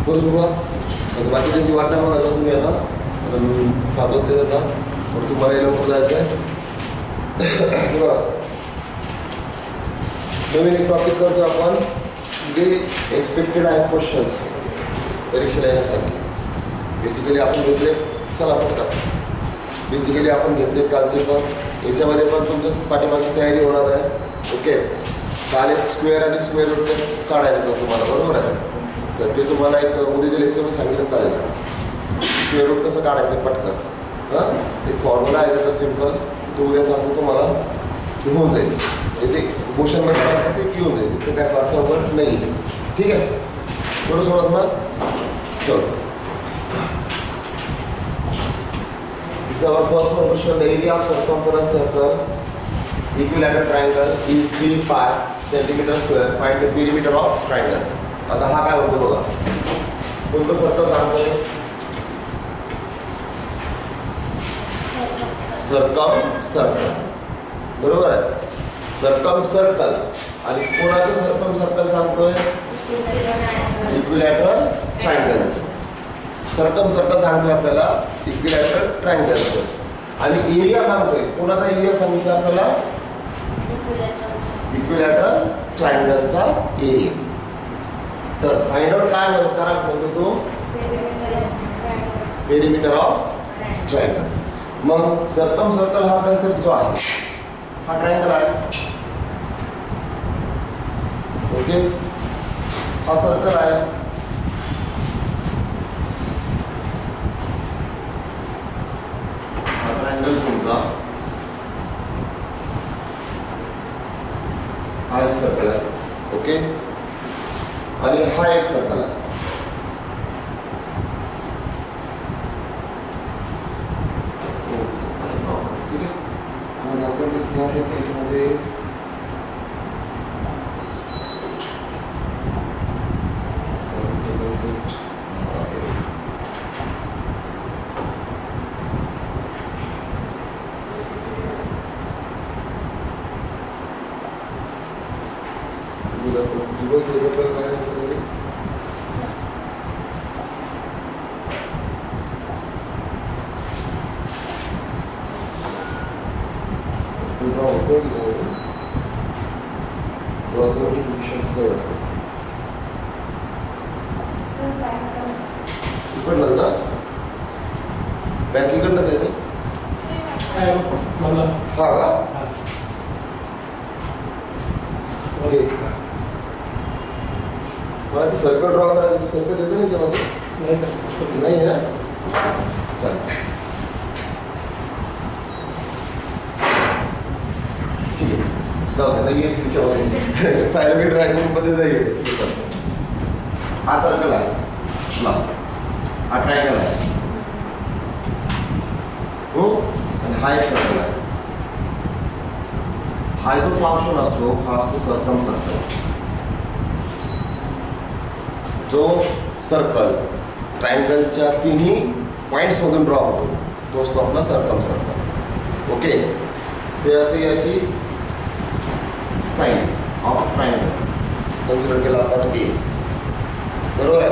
करू सुरुवात. बाकीच्यांची वाट नाही बघायचं तुम्ही आता, साधवते आता थोडंसं मला लवकर जायचं आहे. नवीन एक टॉपिक करतो आपण, जे एक्सपेक्टेड आहेत क्वेश्चन्स परीक्षेला येण्यासारखे. बेसिकली आपण घेतले, चला पटकन. बेसिकली आपण घेतलेत कालचे पण, याच्यामध्ये पण तुमचं पाठीमागची तयारी होणार आहे. ओके, काल एक स्क्वेअर आणि स्क्वेअर रूट काढायचं होतं तुम्हाला, बरोबर आहे. तर ते तुम्हाला एक उद्याच्या लेक्चरमध्ये सांगितलं चालेल का, स्क्वेअर रूट कसं काढायचं पटकन. हां, एक फॉर्म्युला आहे त्याचा सिम्पल, तो उद्या सांगतो तुम्हाला, ते होऊन जाईल. ते क्वेश्चनमध्ये टाकतात ते घेऊन जाईल, ते काय फारसं अवघड नाही. ठीक आहे, थोडं सोडत मग चलो. Our first question, the area of circumference circle, equilateral triangle is 3 pi centimeter square. Find the perimeter of triangle. आता हा काय होतो बघा, कोणतं सर्कल सांगतोय? सर्कम सर्कल, बरोबर आहे. सर्कम सर्कल आणि कोणाचं सर्कम सर्कल सांगतोय? इक्विलॅटरल ट्रायंगलचं. सर्कम सर्कल सांगतोय आपल्याला इक्विलॅटरल ट्रायंगलचं. आणि एरिया सांगतोय, कोणाचा एरिया सांगितलं आपल्याला? इक्विलॅटरल ट्रायंगलचा एरिया. तर फाइंड आउट काय करा म्हणतो तो? Perimeter of triangle. मग सर्कम सर्कल हा कन्सेप्ट जो आहे, हा ट्रायंगल आहे. ओके, हा सर्कल आहे. हा ट्रायंगल तुमचा, हा एक सर्कल आहे. ओके, आणि हा एक सर्कल आहे. ठीक आहे, मग आपण त्याच्यामध्ये दिवस काय इकडलं ना, बँक इकडनं आहे ना. हा का, मला ते सर्कल ड्रॉ करायचं. सर्कल येतं ना त्यामध्ये? नाही ना, चालेल. ठीक आहे, जाऊ नाही येईल तिच्यामध्ये. फायनली ड्रॉइंगमध्ये जाईल. ठीक आहे, चालेल. हा सर्कल आहे, हा ट्रायंगल आहे. हो, आणि हा एक सर्कल आहे. हा जो पार्श्वन असतो, हा असतो सर्कम सर्कल. जो सर्कल ट्रायंगलच्या तिन्ही पॉईंट्समधून ड्रॉ होतो, तो असतो आपला सर्कम सर्कल. ओके, हे असते याची साईन ऑफ ट्रायंगल. कन्सिडर केला आपण ए, बरोबर आहे,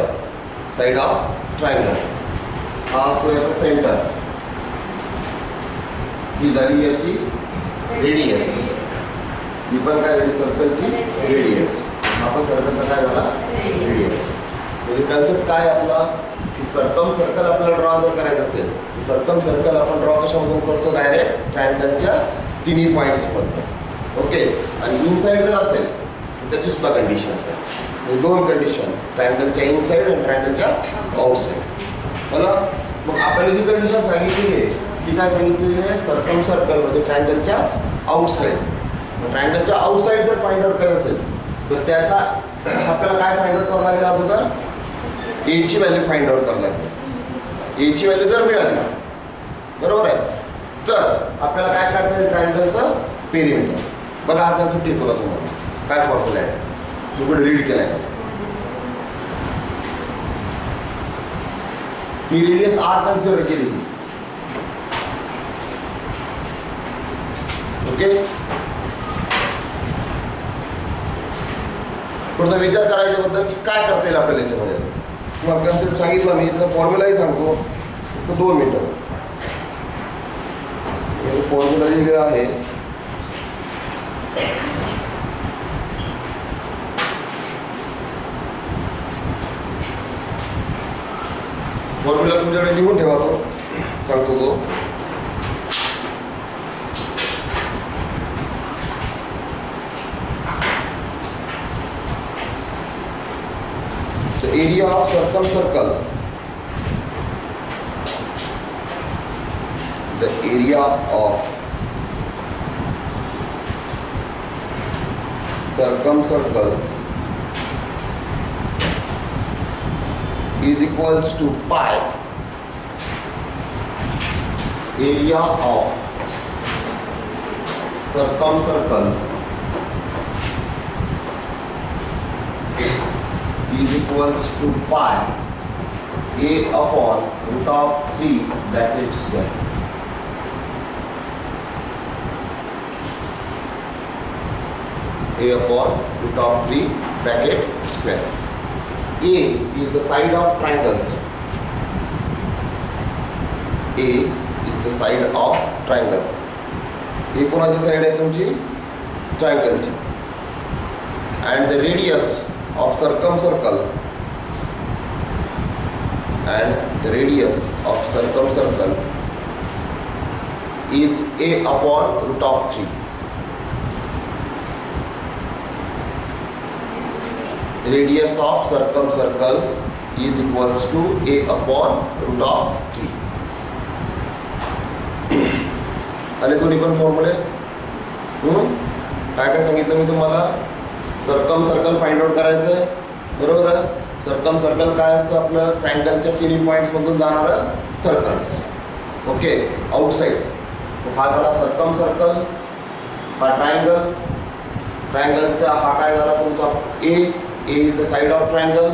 साईड ऑफ ट्रायंगल. हा असतो याचा सेंटर, ही झाली याची रेडियस. ही पण काय झाली सर्कलची रेडियस. हा पण सर्कलचा काय झाला रेडियस. म्हणजे कन्सेप्ट काय आपला, की सर्कम सर्कल आपल्याला ड्रॉ जर करायचं असेल तर सर्कम सर्कल आपण ड्रॉ कशामधून करतो? डायरेक्ट ट्रायंगलच्या तिन्ही पॉईंट्समधून. ओके, आणि इनसाइड जर असेल तर त्याची सुद्धा कंडिशन असेल. म्हणजे दोन कंडिशन, ट्रायंगलच्या इनसाइड आणि ट्रायंगलच्या आउटसाइड. मला मग आपल्याला जी कंडिशन सांगितलेली आहे ती काय सांगितलेली आहे? सर्कम सर्कल म्हणजे ट्रायंगलच्या आउटसाइड. ट्रायंगलच्या आउटसाइड जर फाइंड आउट करायचं असेल तर त्याचा आपल्याला काय फाइंड आउट करावं लागेल? अगोदर एची व्हॅल्यू फाइंड आउट करावं लागेल. एची व्हॅल्यू जर मिळाली, बरोबर आहे, तर आपल्याला काय करता येईल? ट्रायंगलचं पेरिमीटर. बघा हा कन्सेप्ट येतो का तुम्हाला? काय फॉर्म्युला आहे तुम्ही रीड केलाय का? ही रेडियस आर कन्सिडर केली. ओके, थोडासा विचार करायच्याबद्दल की काय करता येईल आपल्याला याच्यामध्ये. तुम्हाला कन्सेप्ट सांगितलं मी, त्याचा फॉर्म्युलाही सांगतो, फक्त 2 मिनिटं. फॉर्म्युला लिहिलेला आहे. फॉर्म्युला तुमच्याकडे लिहून ठेवा, तो सांगतो तो. The area of circumcircle, the area of circumcircle is equals to pi. Area of circumcircle is equals to pi a upon root of 3 bracket square. A upon root of 3 bracket square. A is the side of triangles. A is the side of triangle. A कोणाची side आहे तुमची? ट्रायंगलची. And the radius of circumcircle, and the radius of circumcircle is a upon root of 3. Radius of circumcircle is equals to a upon root of 3. आले दोन्ही पण फॉर्म्युले. काय काय सांगितलं मी तुम्हाला? सर्कम सर्कल फाइंड आउट करायचं आहे, बरोबर आहे. सर्कम सर्कल काय असतं? आपलं ट्रायंगलच्या तिन्ही पॉईंट्स मधून जाणारं सर्कल्स. Okay, outside. हा झाला सर्कम सर्कल, हा ट्रायंगल. ट्रायंगलचा हा काय झाला तुमचा? A is the side of triangle.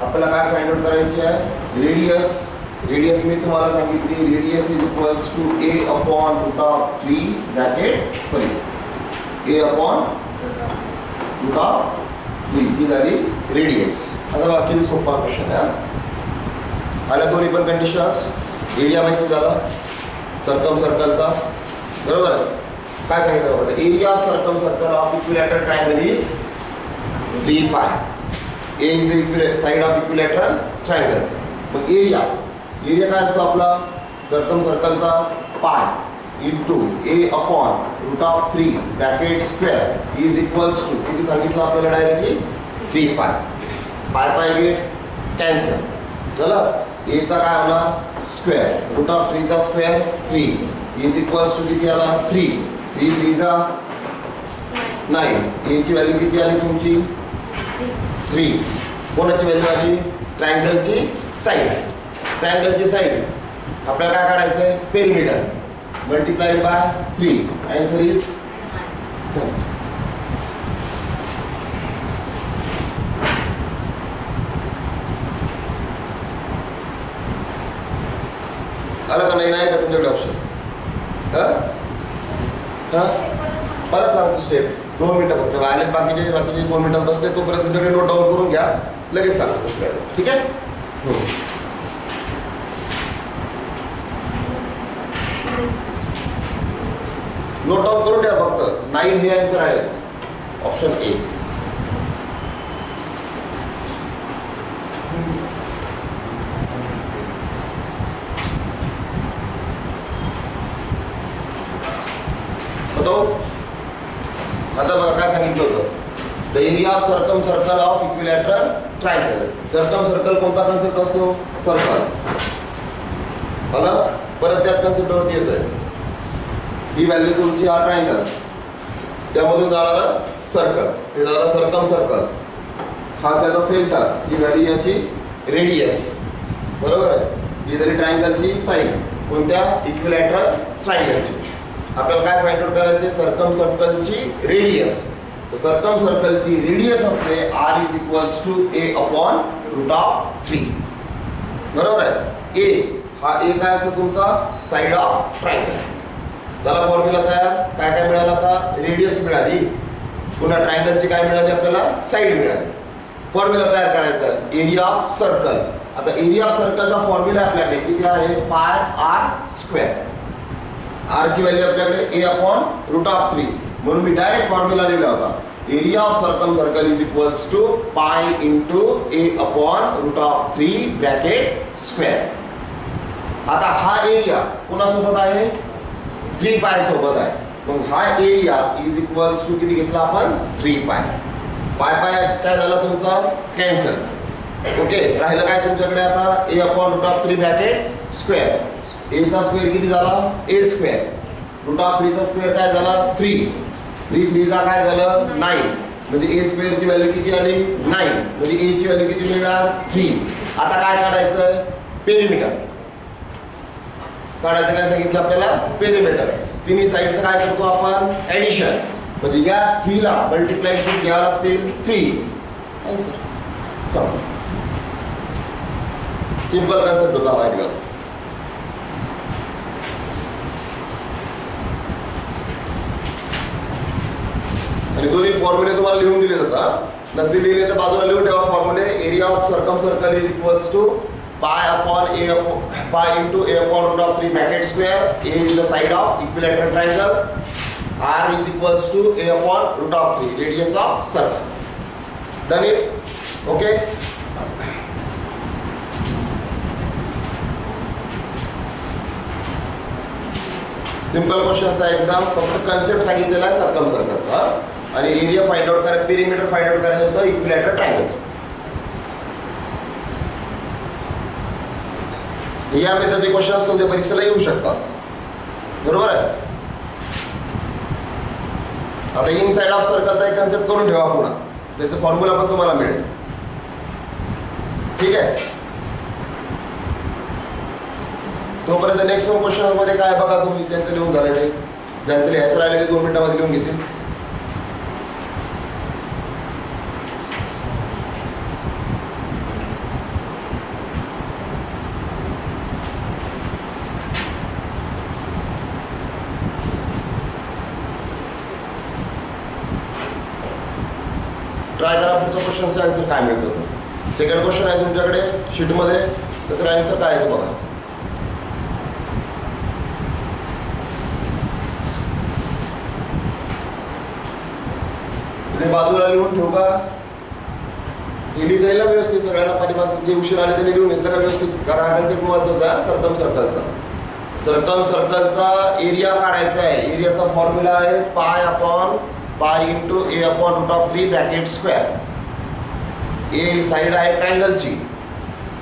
आपल्याला काय फाइंड आउट करायची आहे? रेडियस. रेडियस मी तुम्हाला सांगितली, radius is equals to a upon root of 3 bracket, sorry, a upon root of 3 ही झाली रेडियस. आता बघा किती सोपा क्वेश्चन आहे. आल्या दोन्ही पण कंडिशन्स. एरिया माहिती झाला सर्कम सर्कलचा, बरोबर आहे. काय सांगितलं बघा? Area of circumcircle of equilateral triangle is 3 pi. A is the side of equilateral triangle. मग एरिया काय असतो आपला सर्कम सर्कलचा? Pi into a upon root of 3 bracket square is equals to किती सांगितलं आपल्याला? डायरेक्टली 3 पाय. पाय गेट कॅन्सल झालं. एचा काय आला? स्क्वेअर. रूट ऑफ 3 चा स्क्वेअर 3 इज इक्वल्स टू किती आला? 3. 3 चा 9. एची व्हॅल्यू किती आली तुमची? 3. कोणाची व्हॅल्यू आली? ट्रायंगलची साईड. ट्रायंगलची साईड आपल्याला काय काढायचं आहे? Perimeter multiplied by 3. Answer is 7. आलं का? नाही का तुमच्याकडे ऑप्शन? परत सांगतो स्टेप. 2 मिनिटं फक्त आले. बाकीचे 2 मिनिटात बसले तोपर्यंत तुमच्याकडे नोट डाऊन करून घ्या. लगेच सांगतो कसं करायचं. ठीक आहे? नोट डाऊन करून द्या फक्त. 9 हे आन्सर आहे, ऑप्शन ए. बताओ आता बघा काय सांगितलं होतं? The area of circumcircle of equilateral triangle. Circum circle कोणता कन्सेप्ट असतो? सर्कल. मला परत त्याच कन्सेप्टवरती येतोय. ही व्हॅल्यू तुमची हा ट्रायंगल, त्यामधून जाणारा सर्कल, हे झाला सर्कम सर्कल. हा त्याचा सेंटर, ही झाली याची रेडियस, बरोबर आहे. ही झाली ट्रायंगलची साईड. कोणत्या? इक्विलॅटरल ट्रायंगलची. आपल्याला काय फाइंड आउट करायचे? सर्कम सर्कलची रेडियस. सर्कम सर्कलची रेडियस असते r is equals to a upon root of 3, बरोबर आहे. ए हा ए काय असतो तुमचा? Side of triangle. चला फॉर्म्युला तयार. काय काय मिळालं आता? रेडियस मिळाली, पुन्हा ट्रायंगलची काय मिळाली आपल्याला? साइड मिळाली. फॉर्म्युला तयार करायचा. एरिया ऑफ सर्कल आता एरिया ऑफ सर्कलचा फॉर्म्युला आपल्याकडे किती आहे? Pi r square. आर ची व्हॅल्यू आपल्याकडे a/√3, म्हणून मी डायरेक्ट फॉर्म्युला लिहिला होता. Area of circle is equals to pi into a/√3 bracket square. आता हा एरिया कोणासोबत आहे? 3 पाय सोबत आहे. मग हा एरिया इज इक्वल्स टू किती घेतला आपण? 3 पाय. पाय काय झालं तुमचा? कॅन्सल. ओके, राहिलं काय तुमच्याकडे आता? a/√3 bracket square. a चा स्क्वेअर किती झाला? a square. √3 चा स्क्वेअर काय झाला? 3. 3 चा काय झालं? 9. म्हणजे a स्क्वेअर ची व्हॅल्यू किती आली? 9. म्हणजे a ची व्हॅल्यू किती मिळणार? 3. आता काय काढायचं? पेरिमीटर काढायचं. काय सांगितलं आपल्याला? पेरिमीटर. तिन्ही साईडचं काय करतो आपण? ऍडिशन. म्हणजे या 3 ला मल्टिप्लाय करून घ्यावं लागतील 3. सिंपल कन्सेप्ट होता हा एकदम. आणि दोन्ही फॉर्म्युले तुम्हाला लिहून दिले जातात. नसते लिहिले तर बाजूला लिहून ठेवा फॉर्म्युले. Area of circle is equals to pi into a/√3 bracket square. a is the side of equilateral triangle. r is equals to a/√3 radius of circle. Done it? Okay. Simple question आहे एकदम. फक्त concept सांगितलेला आहे सर्कम सर्कलचा आणि area find out करायचं, perimeter find out करायचं होतं इक्विलॅटरल ट्रायंगलचं. या मेथडचे क्वेश्चन्स तुमच्या परीक्षेला येऊ शकतात. बरोबर आहे. आता इनसाइड ऑफ सर्कलचा एक कन्सेप्ट करून ठेवा पुन्हा. त्याचं फॉर्म्युला पण तुम्हाला मिळेल. ठीक आहे. तोपर्यंत नेक्स्ट क्वेश्चन मध्ये काय बघा तुम्ही त्यांचं लिहून झालेले. ज्यांचं लिहायचं राहिलेले 2 मिनिटांमध्ये लिहून घेतील. ट्राय करा पुढच्या क्वेश्चनचा आन्सर काय मिळतं. सेकंड क्वेश्चन आहे तुमच्याकडे शीटमध्ये. त्याचं आन्सर काय आहे बघा. बाजूला लिहून ठेवू का? लिहिली जाईल ना व्यवस्थित. सगळ्यांना पाठीमाग जे उशीर आले त्यांनी लिहून घेतलं का व्यवस्थित? कारण हा कन्सेप्ट महत्वाचा आहे सर्कम सर्कलचा. सर्कम सर्कलचा एरिया काढायचा आहे. एरियाचा फॉर्म्युला आहे pi into a/√3 bracket square. A side आहे ट्रायंगलची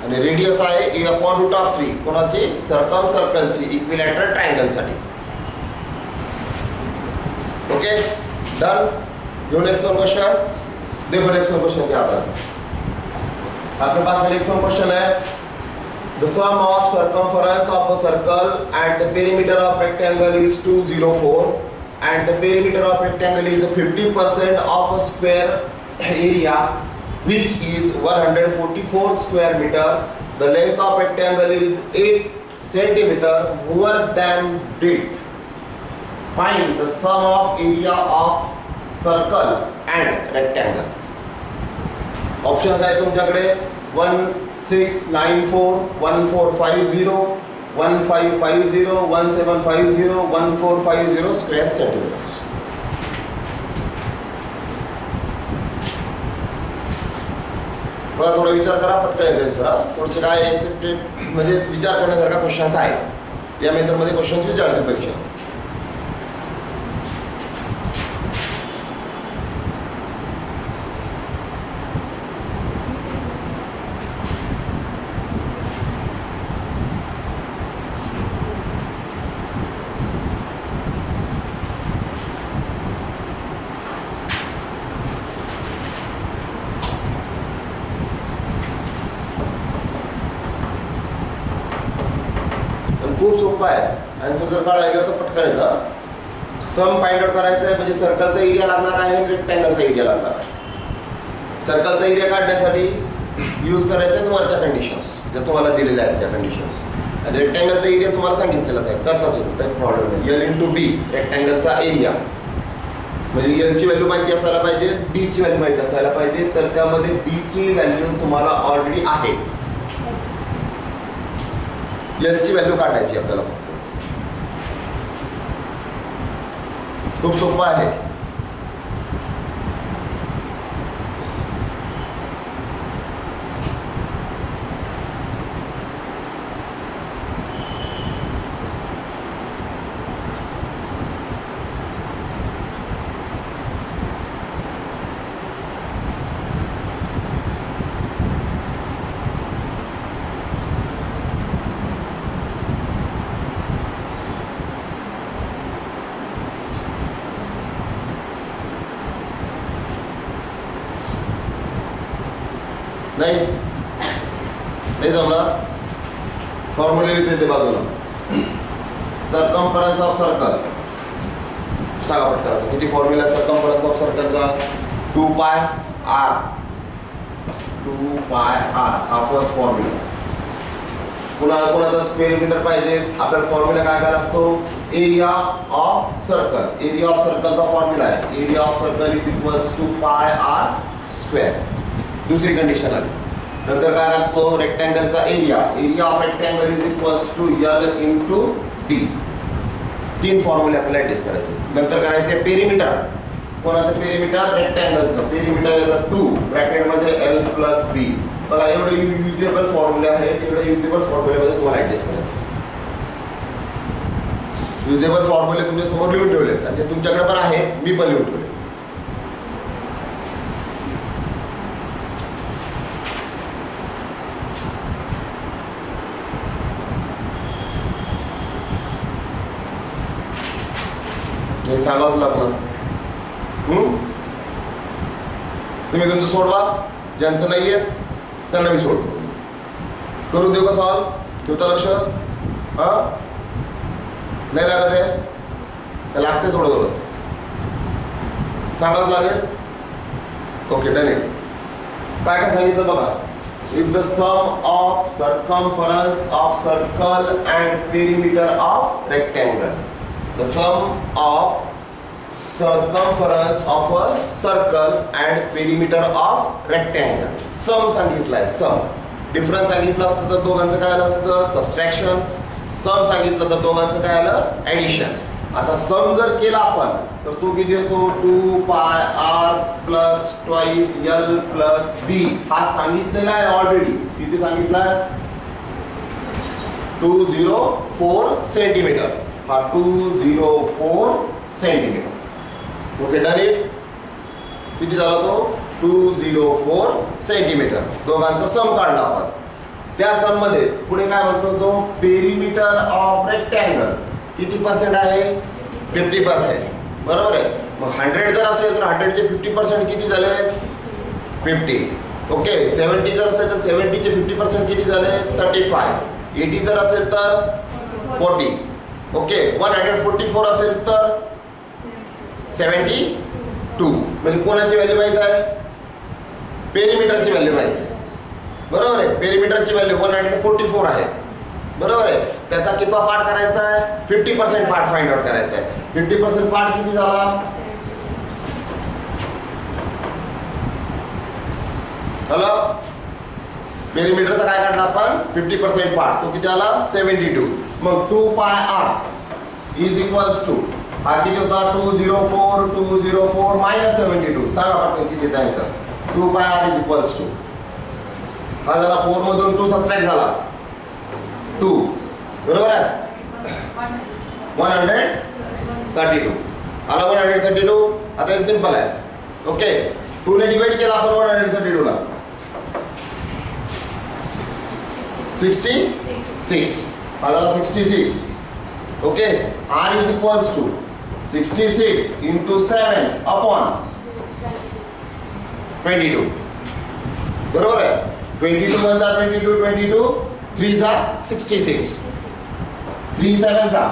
आणि रेडियस आहे a/√3 कोणाची? सर्कम सर्कलची, इक्विलॅटरल ट्रायंगलसाठी. Okay, done. जो नेक्स्ट वन क्वेश्चन देखो. नेक्स्ट वन क्वेश्चन क्या आता है आपके पास में? नेक्स्ट वन क्वेश्चन है the sum of circumference of a circle and the perimeter of rectangle is 204 and the perimeter of rectangle is 50% of a square area which is 144 square meter. The length of rectangle is 8 centimeter more than width. Find the sum of area of circle and rectangle. Options आहे तुमच्याकडे 1694, 1450, 1550, 1750, 1450 square centimetres. बघा थोडा विचार करा. पटकन येईल जरा. थोडसे काय एक्सेप्टेड म्हणजे विचार करण्यासारखा क्वेश्चन्स आहे. या मेथडमध्ये क्वेश्चन्स विचारते परीक्षा. खूप सोपं आहे. आन्सर जर काढायला तर पटकन येतं. सम फाइंड आउट करायचं आहे म्हणजे सर्कलचा एरिया लागणार आहे आणि रेक्टँगलचा एरिया लागणार आहे. सर्कलचा एरिया काढण्यासाठी यूज करायचे आहेत वरच्या कंडिशन्स ज्या तुम्हाला दिलेल्या आहेत त्या कंडिशन्स. आणि रेक्टँगलचा एरिया तुम्हाला सांगितलेलाच आहे. करताच येतो त्याच प्रॉब्लेम. एल इंटू बी रेक्टँगलचा एरिया म्हणजे एलची व्हॅल्यू माहिती असायला पाहिजे, बीची व्हॅल्यू माहिती असायला पाहिजे. तर त्यामध्ये बीची व्हॅल्यू तुम्हाला ऑलरेडी आहे एलची व्हॅल्यू काढायची आपल्याला फक्त. खूप सोपं आहे. नाही जमला. फॉर्म्युले लिहिते ते बाजूला. सर्कम्फरन्स ऑफ सर्कल सांगा पटकन. किती फॉर्म्युला आहे circumference of सर्कलचा? 2 pi r. 2 pi r हा फर्स्ट फॉर्म्युला. कोणाचा पेरिमीटर पाहिजे आपल्याला फॉर्म्युला काय काय लागतो? Area of circle. Area of सर्कलचा फॉर्म्युला आहे area of circle is equals to pi r square. दुसरी कंडिशन आली. नंतर काय लागतो? रेक्टँगलचा area. Area of rectangle is equals to l into d. 3 फॉर्म्युले आपल्याला टेस्ट करायचे. नंतर करायचे पेरिमीटर. कोणाचं पेरिमीटर? रेक्टँगलचं पेरिमीटर येतं 2 ब्रॅकेटमध्ये एल प्लस बी. बघा एवढे युजेबल फॉर्म्युले आहेत. एवढे युजेबल फॉर्म्युल्यामध्ये तुम्हाला ऍडजस्ट करायचं. युजेबल फॉर्म्युले तुमच्या समोर लिहून ठेवले आणि तुमच्याकडे पण आहे, मी पण लिहून ठेवले. हे सांगावंच लागलं. तुम्ही तुमचं सोडवा. ज्यांचं नाही येत त्यांना मी सोडतो. करून देऊ का सॉल्व? ठेवता लक्ष? हा नाही लागत आहे का? लागते थोडं थोडं सांगावंच लागेल. Okay done. काय काय सांगितलं बघा. If the sum of circumference of circle and perimeter of rectangle. The sum of circumference of a circle and perimeter of rectangle. Sum सांगितलाय. सम. डिफरन्स सांगितलं असतं तर दोघांचं काय आलं असतं? सबस्ट्रॅक्शन. सम सांगितलं तर दोघांचं काय आलं? ॲडिशन. आता सम जर केला आपण तर तो किती येतो? 2 pi r plus twice l plus b. हा सांगितलेला आहे ऑलरेडी. किती सांगितलाय? 204 सेंटीमीटर. हा 204 सेंटीमीटर. Okay done it. किती झाला तो? 204 सेंटीमीटर. दोघांचा सम काढला आपण. त्या सम मध्ये पुढे काय म्हणतो तो? पेरिमीटर ऑफ रेक्टँगल किती पर्सेंट आहे? 50%. बरोबर आहे. मग 100 जर असेल तर 100 चे 50% किती झाले? 50. ओके. 70 जर असेल तर 70 चे 50% किती झाले? 35. 80 जर असेल तर 40. ओके. 144 असेल तर 72. म्हणजे कोणाची व्हॅल्यू माहित आहे? पेरिमीटरची व्हॅल्यू माहित आहे. बरोबर आहे. पेरिमीटरची व्हॅल्यू 144 आहे. बरोबर आहे. त्याचा कितवा पार्ट करायचा आहे? 50% पार्ट फाइंड आउट करायचा आहे. 50% पार्ट किती झाला? हॅलो. पेरिमीटरचा काय काढला आपण? 50% पार्ट. तो किती आला? 72. मग 2 pi r is equals to हा किती होता? 204 मायनस 72. सांगा पटकन किती द्यायचं? 2 pi r is equals to हा झाला 4 मधून 2 सबट्रॅक्ट झाला 2. बरोबर आहे. 132 आला. 132. आता हे सिंपल आहे. ओके. 2 ने डिवाइड केला आपण 132 ला 66. हा झाला 66. Okay. r is equals to 66 into 7 upon 22. बरोबर आहे. 22 1 जा 22 22 3 जा 66 3 7 जा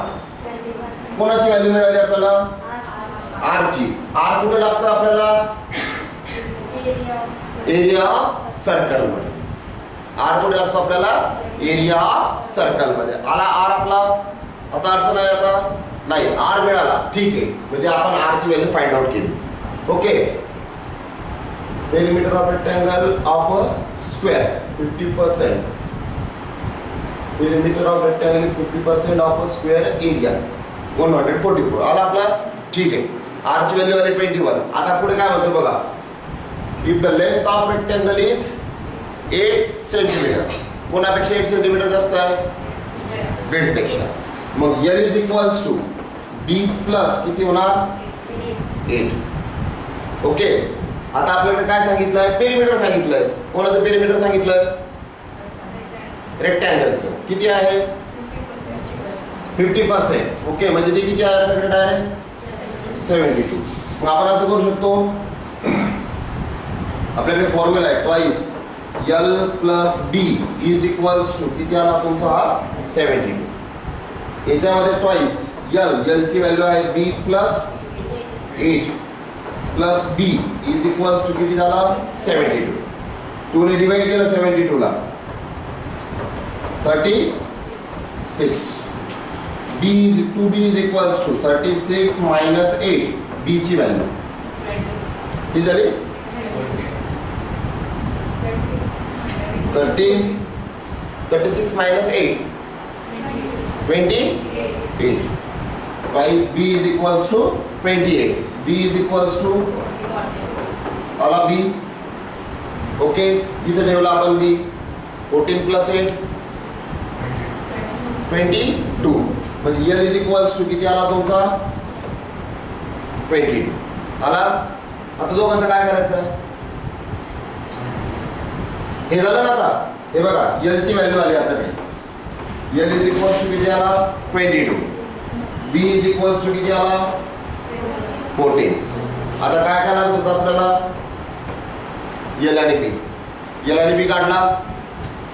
कोणाची व्हॅल्यू मिळाली आपल्याला? r ची. r कुठे लागतो आपल्याला? एरिया ऑफ सर्कल मध्ये. r कुठे लागतो आपल्याला? एरिया ऑफ सर्कल मध्ये. आला r आपला. आता अडचण आहे आता नाही. r मिळाला. ठीक आहे. म्हणजे आपण r ची व्हॅल्यू फाइंड आउट केली. Okay. Perimeter of rectangle of a square 50%. Perimeter of rectangle is 50% of a square area 144. आला आपला. ठीक आहे. r ची व्हॅल्यू आली 21. आता पुढे काय म्हणतो बघा. If the length of rectangle is 8 centimetre. कोणापेक्षा 8 सेंटीमीटर जास्त आहे? ब्रेड पेक्षा. मग l is equals to b plus किती होणार? 8. ओके. आता आपल्याकडे काय सांगितलंय? पेरिमीटर सांगितलंय. कोणाचं पेरिमीटर सांगितलंय? रेक्टँगलचं. किती आहे? 50%. ओके, म्हणजे ते किती आहे आपल्याकडे डायरेक्ट? 72. मग आपण असं करू शकतो, आपल्याकडे फॉर्म्युला आहे twice l plus b is equals to किती आला तुमचा हा? 72. याच्यामध्ये ट्वाइस l ची व्हॅल्यू आहे b plus 8 plus b is equals to किती झाला? 72. 2 ने डिवाइड केलं 72 ला 36. b is equals to 36 minus 8. b ची व्हॅल्यू किती झाली? 36 minus 8 28. Twice b is equals to 28. b is equals to आला b. ओके, इथे ठेवला आपण b. 14 प्लस 8 22. म्हणजे l इज इक्वल्स टू किती आला तुमचा? 22 आला. आता दोघांचं काय करायचं? हे झालं ना. आता हे बघा, l ची व्हॅल्यू आली आपल्याकडे. l इज इक्वल्स टू किती आला? 22. b इज इक्वल्स टू किती आला? 14. आता काय करायचं होतं आपल्याला? l आणि b काढला.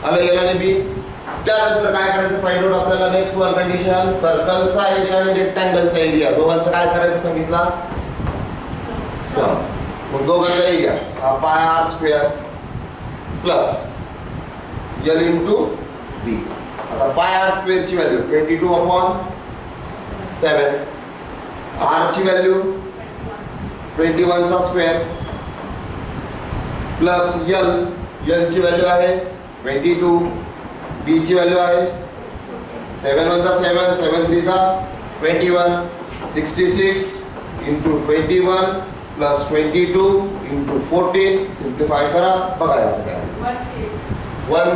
आलं l आणि b. त्यानंतर काय करायचं? फाइंड आउट आपल्याला नेक्स्ट वन कंडिशन. सर्कलचा एरिया आणि रेक्टँगलचा एरिया दोघांचं काय करायचं सांगितला? सम. मग दोघांचा एरिया हा पाय r square plus l into b. आता पाय r स्क्वेअर ची व्हॅल्यू 22/7. r ची व्हॅल्यू 21 चा स्क्वेअर प्लस l ची व्हॅल्यू आहे 22. b ची व्हॅल्यू आहे 7 1 चा 7 7 3 चा 21. 66 इंटू 21 प्लस 22 इंटू 14. सिम्प्लिफाय करा. बघा याचं काय 1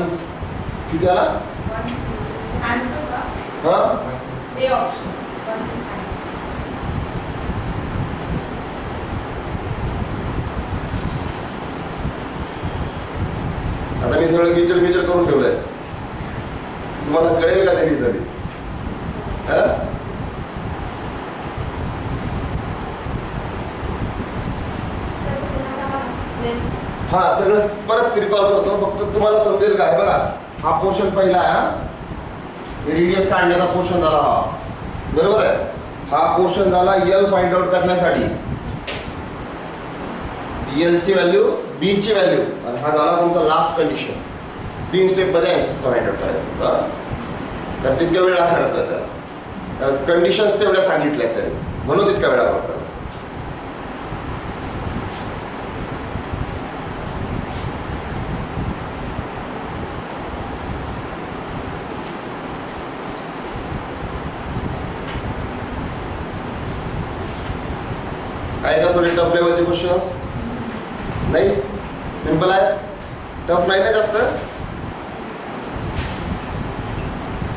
किती आला? हा ए ऑप्शन. आता मी सगळं गिचड करून ठेवलंय. तुम्हाला कळेल का तरी तरी? हा सगळं परत रिकॉल करतो. फक्त तुम्हाला समजेल काय बघा. हा पोर्शन पहिला आहे. रेडियस काढण्याचा पोर्शन झाला हा. बरोबर आहे. हा पोर्शन झाला l फाइंड आउट करण्यासाठी. l ची व्हॅल्यू, b ची व्हॅल्यू, आणि हा झाला तुमचा लास्ट कंडिशन. 3 स्टेप मध्ये आन्सर फाइंड आउट करायचं. तर तितक्या वेळ लागणार त्याला. कंडिशन्स तेवढ्या सांगितल्यात त्यांनी, म्हणून तितक्या वेळा लागतात. आहे का थोडे टफ लेवलचे क्वेश्चन्स? नाही, सिंपल आहे. टफ नाही ना जास्त?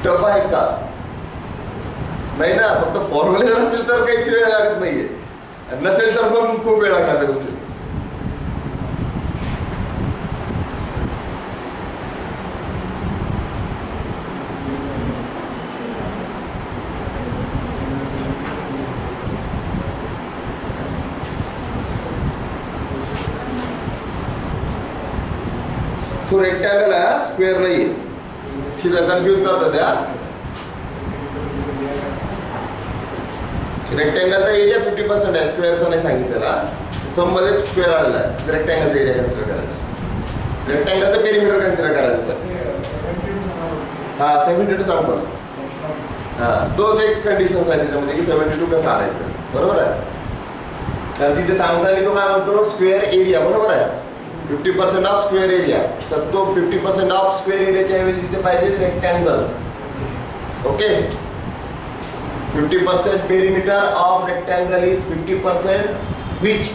टफ आहेत का? नाही ना. फक्त फॉर्म्युले जर असतील तर काहीच वेळ लागत नाहीये, नसेल तर पण खूप वेळ लागणार त्या गोष्टी. तो रेक्टँगल आहे, स्क्वेअर नाहीये. कन्फ्यूज करतात त्या. रेक्टँगलचा एरिया 50% आहे, स्क्वेअरचा नाही सांगितलेला. सम मध्ये स्क्वेअर आलेला आहे. रेक्टँगलचा एरिया कन्सिडर करायचा. रेक्टँगलचा पेरिमीटर कन्सिडर करायचं सर. हा 72 सांगतो. हा तोच एक कंडिशन आहे त्याच्यामध्ये की 72 कसं आणायचं. बरोबर आहे. तर तिथे सांगताना तो काय म्हणतो? Square area. बरोबर आहे. 50% ऑफ स्क्वेअर एरिया. तर तो 50% ऑफ स्क्वेअर एरियाच्या ऐवजी तिथे पाहिजे rectangle. Okay, 50% perimeter of rectangle is 50%, which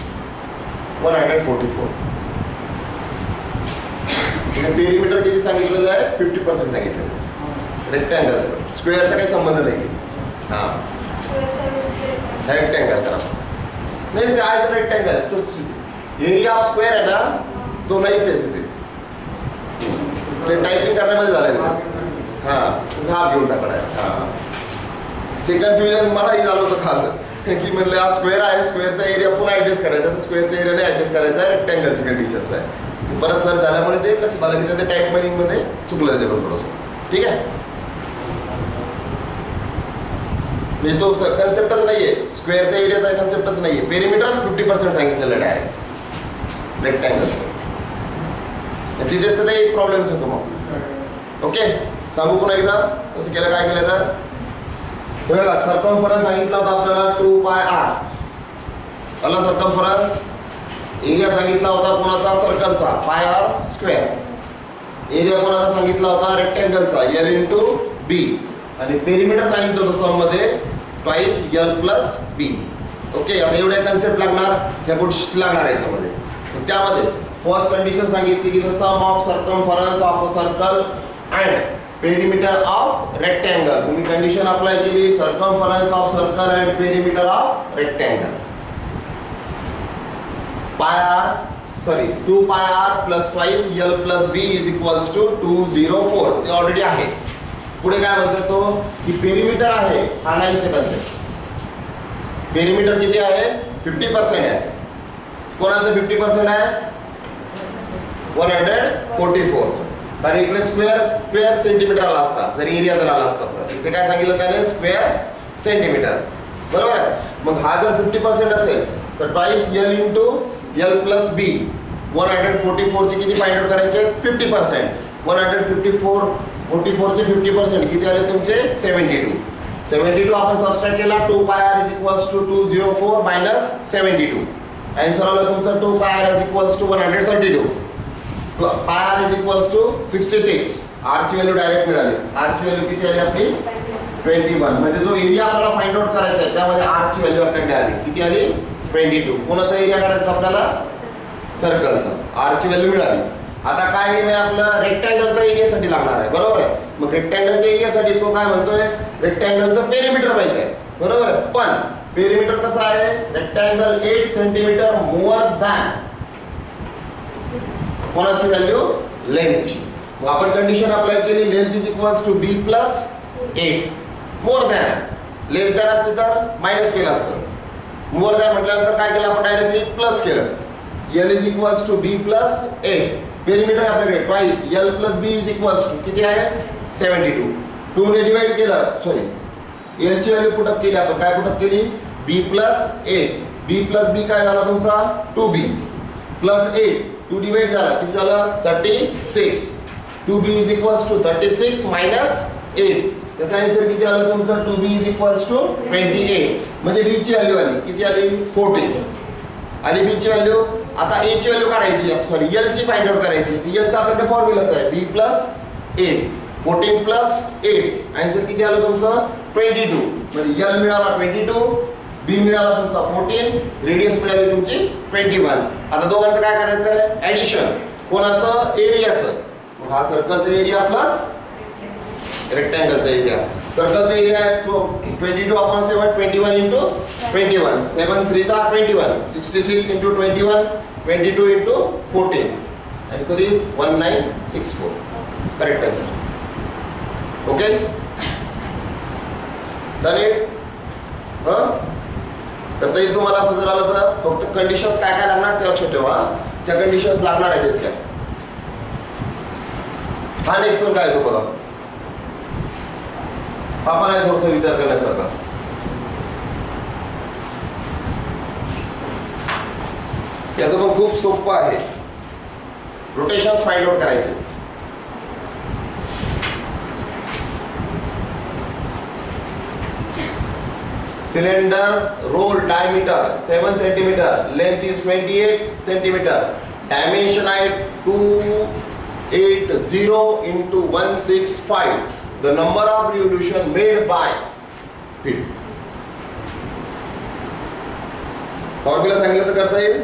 144. Perimeter किती सांगितलेलं आहे? 50% सांगितलेलं आहे रेक्टँगलचं. स्क्वेअरचा काही संबंध नाही. हा, रेक्टँगल करा. नाही, ते आहे रेक्टँगल. तो एरिया ऑफ स्क्वेअर आहे ना, तो नाहीच आहे तिथे. ते टायपिंग करण्यामध्ये झालं. हा, हा घेऊन टाकायला. हा, ते कन्फ्युजन मलाही झालं होतं खाल्लं की म्हणलं हा स्क्वेअर आहे, स्क्वेअरचा एरिया पुन्हा ऍडजस्ट करायचा, तर स्क्वेअरचा एरिया नाही ऍडजस्ट करायचा, रेक्टँगलची कंडिशन्स आहे. परत सर्च झाल्यामुळे ते लक्षात आलं की ते टाईप मध्ये चुकलं त्याच्यावर थोडंसं. ठीक आहे, म्हणजे तो कन्सेप्टच नाहीये, स्क्वेअरचा एरियाचा कन्सेप्टच नाहीये. पेरिमीटरच 50% सांगितलेलं डायरेक्ट रेक्टँगलचं. तिथेच तर एक प्रॉब्लेम्स होतो मग. ओके, सांगू पुन्हा एकदा कसं केलं, काय केलं तर बघा. सर्कम्फरन्स सांगितला होता आपल्याला 2πr. आला सर्कम्फरन्स. एरिया सांगितला होता कोणाचा? सर्कलचा, πr स्क्वेअर. एरिया कोणाचा सांगितला होता? रेक्टँगलचा, l इंटू b. आणि पेरिमीटर सांगितलं होतं सम मध्ये twice l plus b. Okay, आता एवढ्या कन्सेप्ट लागणार, ह्या गोष्टी लागणार याच्यामध्ये. त्यामध्ये फर्स्ट कंडिशन सांगितली की the sum of circumference of a circle and perimeter of rectangle. तुम्ही कंडिशन अप्लाय केली, circumference of circle and perimeter of rectangle. 2πr plus twice l plus b is equals to 204. ते already आहे. पुढे काय म्हणतो तो की पेरिमीटर आहे, हा नाही कन्सेप्ट. पेरिमीटर किती आहे? 50% आहे. कोणाचं 50% आहे? 144. कारण इकडे स्क्वेअर सेंटीमीटर आला असता, जरी एरिया जर आला असता तर इथे काय सांगितलं त्याने? Square centimetre. बरोबर आहे. मग हा जर 50% असेल तर twice l into l plus b. 144 ची किती फाइंड आउट करायचे? 50%. 144 चे 50% किती आले तुमचे? 72. 72 आपण सबस्ट्रॅक्ट केला. 2πr is equals to 204 minus 72. Answer आला तुमचा 2πr is equals to 132. πr is equals to 66. r ची व्हॅल्यू डायरेक्ट मिळाली. r ची व्हॅल्यू किती आली आपली? 21. म्हणजे जो एरिया आपल्याला फाइंड आउट करायचा आहे त्यामध्ये r ची व्हॅल्यू आपल्याकडे आली. किती आली? 22. कोणाचा एरिया काढायचा आपल्याला? सर्कलचा. r ची व्हॅल्यू मिळाली. आता काय आहे आपलं? रेक्टँगलचा एरियासाठी लागणार आहे. बरोबर आहे. मग रेक्टँगलच्या एरियासाठी तो काय म्हणतोय? रेक्टँगलचं पेरिमीटर माहित आहे. बरोबर आहे. पण पेरिमीटर कसं आहे? रेक्टँगल 8 सेंटीमीटर मोर दॅन कोणाची व्हॅल्यू? लेंथची. मग आपण कंडिशन अप्लाय केली, length is equals to b plus 8. More than. Less than असते तर मायनस केलं असतं. मोर दॅन म्हटल्यानंतर काय केलं आपण? डायरेक्टली प्लस केलं. l is equals to b plus 8. Perimeter आपल्याकडे twice l plus b is equals to किती आहे? 72. 2 ने डिवाइड केलं, सॉरी l ची व्हॅल्यू पुटअप केली आपण. काय पुटअप केली? b plus 8. b plus b काय झाला तुमचा? 2b plus 8. 2 डिवाइड झाला, किती झालं? 36. 2b is equals to 36 minus 8. त्याचा आन्सर किती आला तुमचा? 2b is equals to 28. म्हणजे b ची व्हॅल्यू आली किती आली? 14. आणि b ची व्हॅल्यू, आता a ची व्हॅल्यू काढायची, सॉरी l ची फाइंड आउट करायची. l चा आपल्याकडे फॉर्म्युलाच आहे b प्लस 8. 14 प्लस 8. आन्सर किती आलं तुमचं? 22. म्हणजे l मिळाला 22, b मिळाला तुमचा 14, रेडियस मिळाली तुमची 21. आता दोघांचं काय करायचं आहे? ऍडिशन. कोणाचं? एरियाचं. हा सर्कलचा एरिया प्लस रेक्टँगलचा एरिया. सर्कलचा एरिया 22 अपॉन 7, 21 इंटू 21. 7 3 जा 21. 66 into 21. 22 into 14. Answer is 1964. Correct answer. Okay, done it. तर तरी तुम्हाला असं जर आलं तर फक्त कंडिशन्स काय काय लागणार ते लक्षात ठेवा. त्या कंडिशन्स लागणार आहेत इतक्या. हा नेक्स्ट वन काय तो बघा. हा पण आहे थोडासा विचार करण्यासारखा. याचं पण खूप सोपं आहे. रोटेशन्स फाइंड आउट करायचे. Cylinder roll diameter 7 cm, length is 28 cm, dimension height 280 into 165, the number of revolution made by feet. Formula सांगितलं तर करता येईल.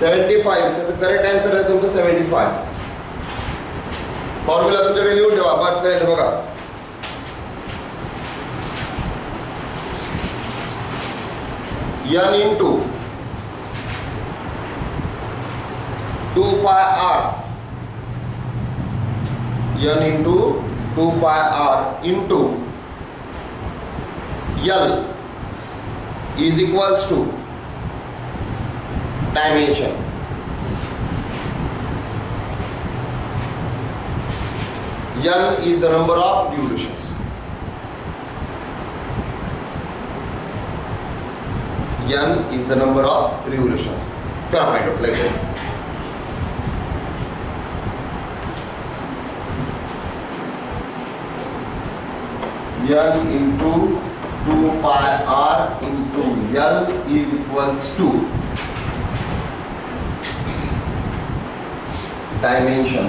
75. त्याचं करेक्ट आन्सर आहे तुमचं 75. फॉर्म्युला तुमच्याकडे लिहून ठेवा. बात करायचं बघा. n into 2 pi r n into 2 pi r into L is equals to dimension. N is the number of revolutions. N is the number of revolutions. Can I find out like this? N into 2 pi r into L is equals to dimension.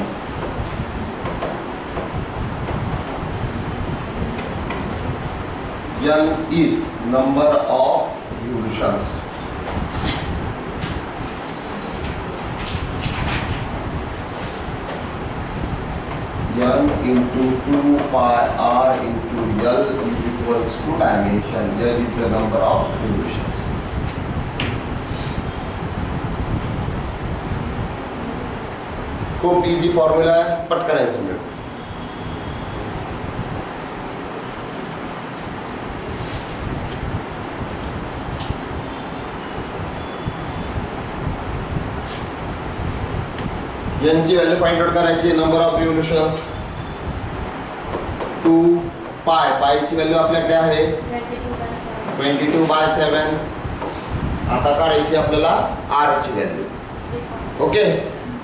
N is number of revolutions. N into 2 pi r into L is equals to dimension. L is the number of revolutions. खूप easy formula आहे, पटकन answer मिळेल. यांची value find out करायची. Number of revolutions 2 पाय. पायची value आपल्याकडे आहे 22/7. आता काढायची आपल्याला आर ची व्हॅल्यू. ओके,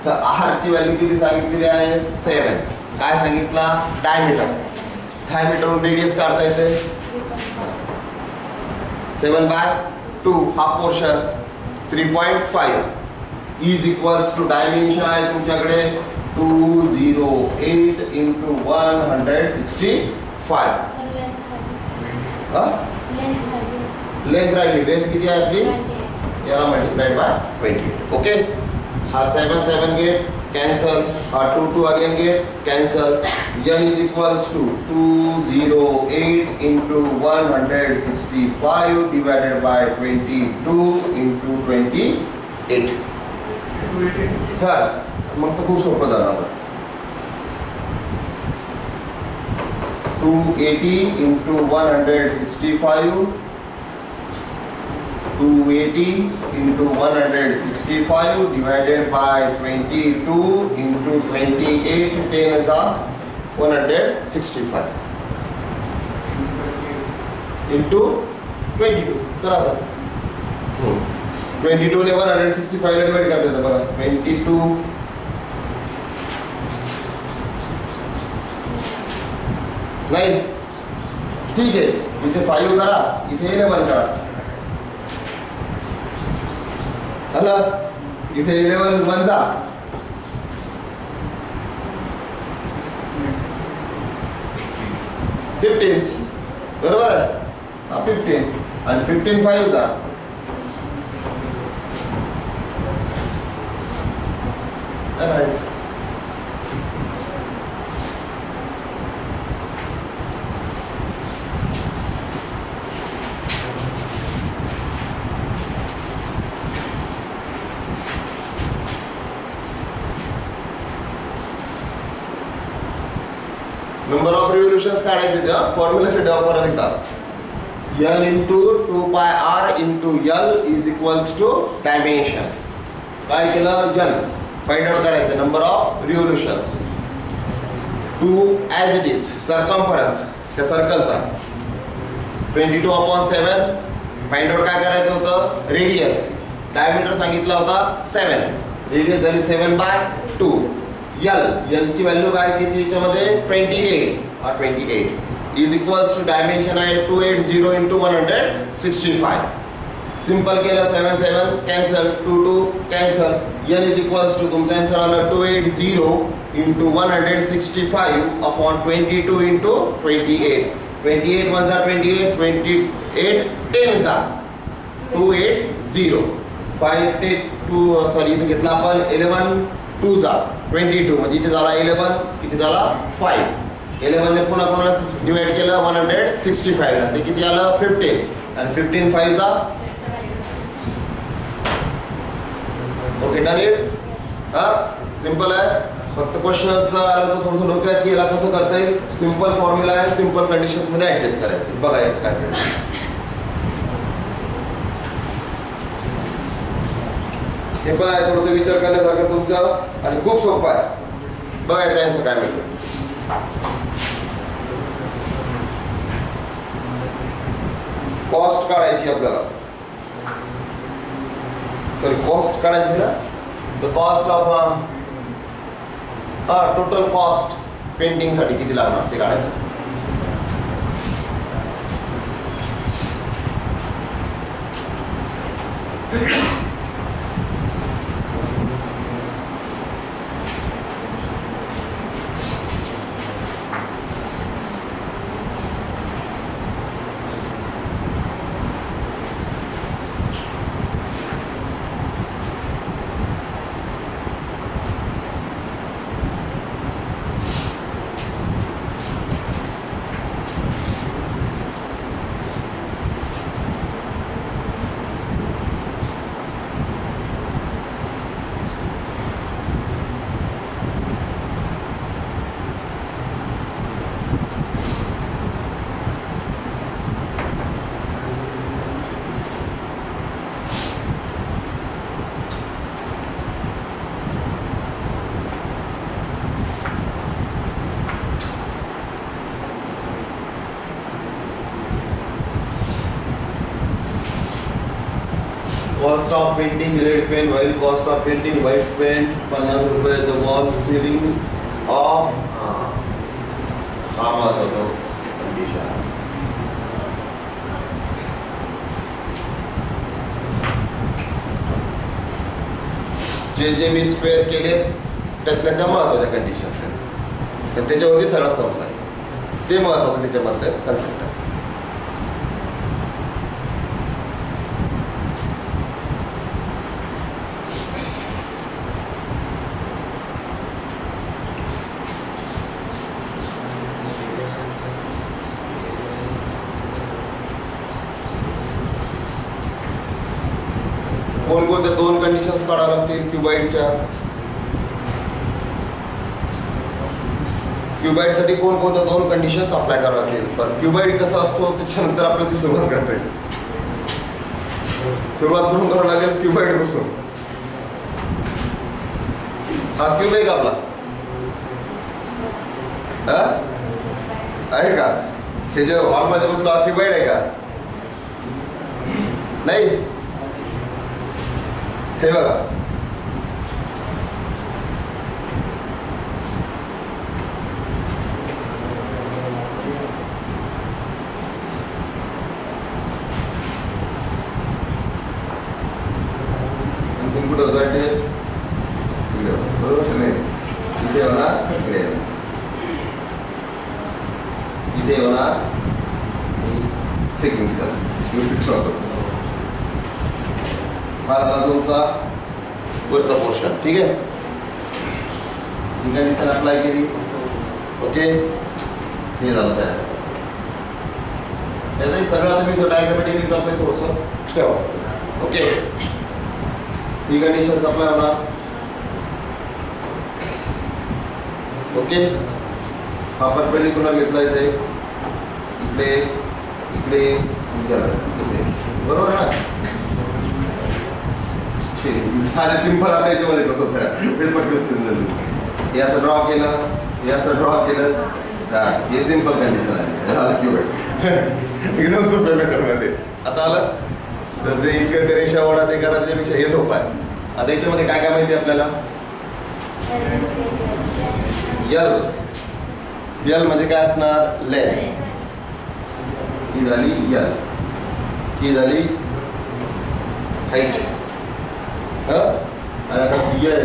तर आर ची व्हॅल्यू किती सांगितलेली आहे 7. काय सांगितला डायमीटर. डायमीटरवरून रेडियस काढता येते 7/2 हा portion 3.5 is equals to dimension आहे तुमच्याकडे 208 into 165. लेंथ राहिली. लेंथ किती आहे आपली, याला मल्टिप्लाइड बाय 20. ओके, हा 7 7 गेट कॅन्सल, हा 2 2 again get cancel. n is equals to 208 into 165 divided by 22 into 28. चल मग तर खूप सोपं झालं. 280 into 165 280 into 165 divided by 22 into 28. 10 is 165 into 22. तर आता 22 ने 165 ला डिवाइड कर देतो बघा. 22 नाही, ठीक आहे. इथे 5 करा, इथे 11 करा. हला इथे 11 1 जा 15. बरोबर आहे. हा 15 आणि 15 5 जा. नंबर ऑफ रिव्होल्यूशन्स काढायचे त्या फॉर्म्युलाचे डेव्हलप परत येतात. n into 2 pi r into L is equals to dimension. काय केलं, n फाइंड आउट करायचं. Number of revolutions 2 as it is. Circumference त्या सर्कलचा 22/7. फाइंड आउट काय करायचं होतं, रेडियस. डायमीटर सांगितला होता 7. रेडियस झाली 7/2. L ची व्हॅल्यू काय किती याच्यामध्ये 28. हा 28 इज इक्वल्स टू डायमेन्शन आहे 280 into 165. सिंपल केलं 7 7 cancel 2 2 cancel n is equals to तुमचा आन्सर आला 280 इंटू 165 अपॉन 22 इंटू 28 28 1 जा 28 28 10 जा 280 5 ते 2 सॉरी इथे घेतला आपण 11 2 जा 22 म्हणजे इथे झाला 11 इथे झाला 5 11 ने पुन्हा पुन्हा डिवाइड केलं 165 ला ते किती आलं 15 आणि 15 5 जा ओके डन इट हा सिंपल आहे फक्त क्वेश्चन आला तर थोडंसं डोक्यात की याला कसं करता येईल सिंपल फॉर्म्युला आहे सिंपल कंडिशन्स मध्ये ऍडजस्ट करायचं बघायचं काय हे पण आहे थोडंसं विचार करण्यासारखं तुमचं आणि खूप सोपं आहे बघायचं आहे काय मिळतं कॉस्ट काढायची आपल्याला सॉरी कॉस्ट काढायची ना the cost of total cost painting साठी किती लागणार ते काढायचं Cost of painting red paint, while cost of painting white paint 50 रुपये the wall ceiling of हा महत्वाचा कंडिशन जे मी स्पेअर केले त्यातल्या त्या महत्वाच्या कंडिशन्स आहेत त्याच्यावरती सगळा संसार आहे ते महत्वाचं त्याच्यामधलं कन्सेप्ट आहे कोणकोणत्या दोन कंडिशन्स काढाव्या लागतील क्युबाईडच्या क्युबाईड साठी कोणकोणत्या दोन कंडिशन्स अप्लाय कराव्या लागतील पण क्युबाईड कसा असतो त्याच्यानंतर आपल्याला ती सुरुवात करता येईल सुरुवात म्हणून करावं लागेल क्युबाईड पासून हा क्यूब आहे का आपला आहे का हे जे हॉलमध्ये बसलो हा क्युबाईड आहे का नाही हे बघा आणखी कुठं होता टेस्ट बरोबर नाही इथे होणार स्क्वेअर इथे होणार टेक्निकल हा झाला तुमचा वरचा पोर्शन ठीक आहे ही कंडिशन अप्लाय केली ओके हे झालं त्याचाही सगळं तुम्ही डायग्रामॅटिकली करतोय थोडंसं ठेवा ओके ही कंडिशन अप्लाय होणार ओके हा परपेंडिक्युलर घेतला इथे इकडे इकडे इथे बरोबर आहे ना साधे सिंपल आपल्या याच्यामध्ये करत होतं ते पटकन हे असं ड्रॉ केलं हे असं ड्रॉ केलं हे सिंपल कंडिशन आहे झालं क्यूब एकदम सोप्या मेथडमध्ये आता आलं तर ते इतकं ते रेषा ओढा ते करा त्याच्यापेक्षा हे सोपं आहे आता याच्यामध्ये काय काय माहिती आपल्याला यल म्हणजे काय असणार लेंथ ही झाली यल ही झाली हाईट. आणि आता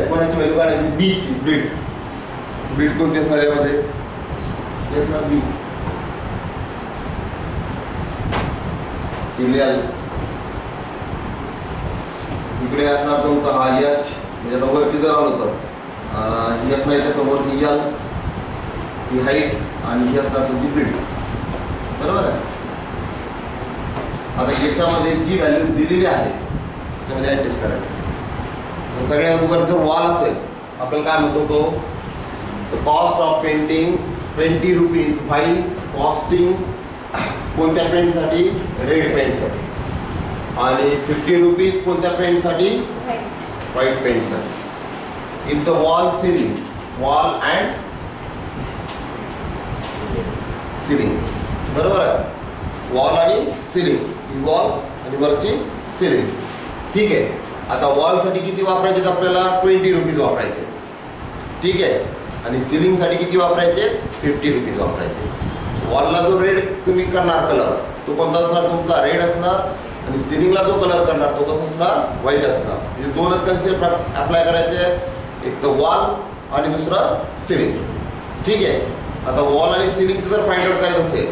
कोणाची व्हॅल्यू काढायची बीची ब्रीथ कोणती असणार यामध्ये बी इकडे असणार तुमचा हा एच म्हणजे आता वरती जर आलो तर ही असणार याच्या समोरची यल ही हाईट आणि ही असणार तुमची ब्रीथ. बरोबर आहे. आता याच्यामध्ये जी व्हॅल्यू दिलेली आहे त्याच्यामध्ये ऍडजस्ट करायचं. सगळ्यात वर जर वॉल असेल आपल्याला काय म्हणतो तो the cost of painting 20 rupees while costing कोणत्या पेंटसाठी रेड पेंटसाठी आणि 50 रुपीज कोणत्या पेंटसाठी व्हाईट पेंटसाठी. If the wall ceiling wall and ceiling. बरोबर आहे. वॉल आणि सिलिंग ही वॉल आणि वरची सिलिंग. ठीक आहे. आता वॉलसाठी किती वापरायचे आपल्याला 20 रुपीज वापरायचे. ठीक आहे. आणि सिलिंगसाठी किती वापरायचे 50 रुपीज वापरायचे. वॉलला जो रेड तुम्ही करणार कलर तो कोणता असणार तुमचा रेड असणार आणि सिलिंगला जो कलर करणार तो कसा असणार व्हाईट असणार. म्हणजे दोनच कन्सेप्ट अप्लाय करायचे. एक तर वॉल आणि दुसरं सिलिंग. ठीक आहे. आता वॉल आणि सिलिंगचं जर फाइंड आउट करायचं असेल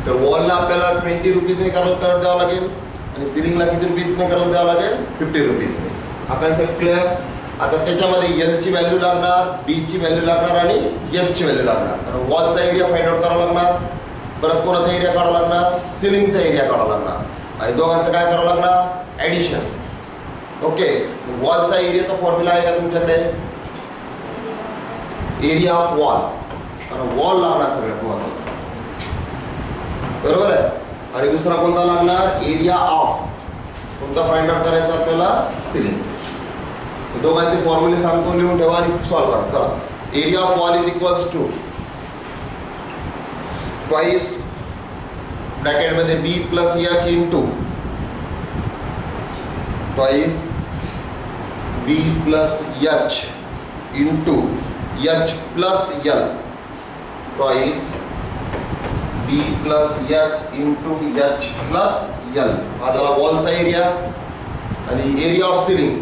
तर वॉलला आपल्याला 20 रुपीजने कलर द्यावं लागेल आणि सिलिंगला किती रुपीजने कलर द्यावं लागेल 50 रुपीजने. हा कन्सेप्ट क्लिअर. आता त्याच्यामध्ये एलची व्हॅल्यू लागणार बीची व्हॅल्यू लागणार आणि एचची व्हॅल्यू लागणार. कारण वॉलचा एरिया फाइंड आउट करावा लागणार. परत कोणाचा एरिया काढावा लागणार सिलिंगचा एरिया काढावा लागणार आणि दोघांचं काय करावं लागणार ॲडिशन. ओके. वॉलचा एरियाचा फॉर्म्युला आहे का तुमच्याकडे एरिया ऑफ वॉल. कारण वॉल लागणार सगळ्यात महत्त्वाचा. बरोबर आहे. आणि दुसरा कोणता लागणार एरिया ऑफ कोणता फाइंड आउट करायचा आपल्याला सिलिंग. दोघांचे फॉर्म्युले सांगतो लिहून ठेवा आणि सॉल्व करा. चला. Area of wall is equals to twice ब्रॅकेटमध्ये B plus H into twice B plus H into H plus L twice B plus H into H plus L. हा झाला वॉलचा एरिया. आणि एरिया ऑफ सिलिंग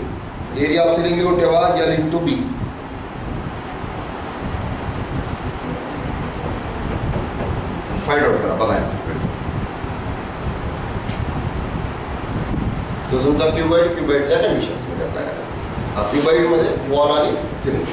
लिहून ठेवा L into B. Find out करा बघायचं. तो तुमचा क्युबाईडच्या कंडिशन्समध्ये अप्लाय करा. क्युबाईडमध्ये वॉल आणि सिलिंग.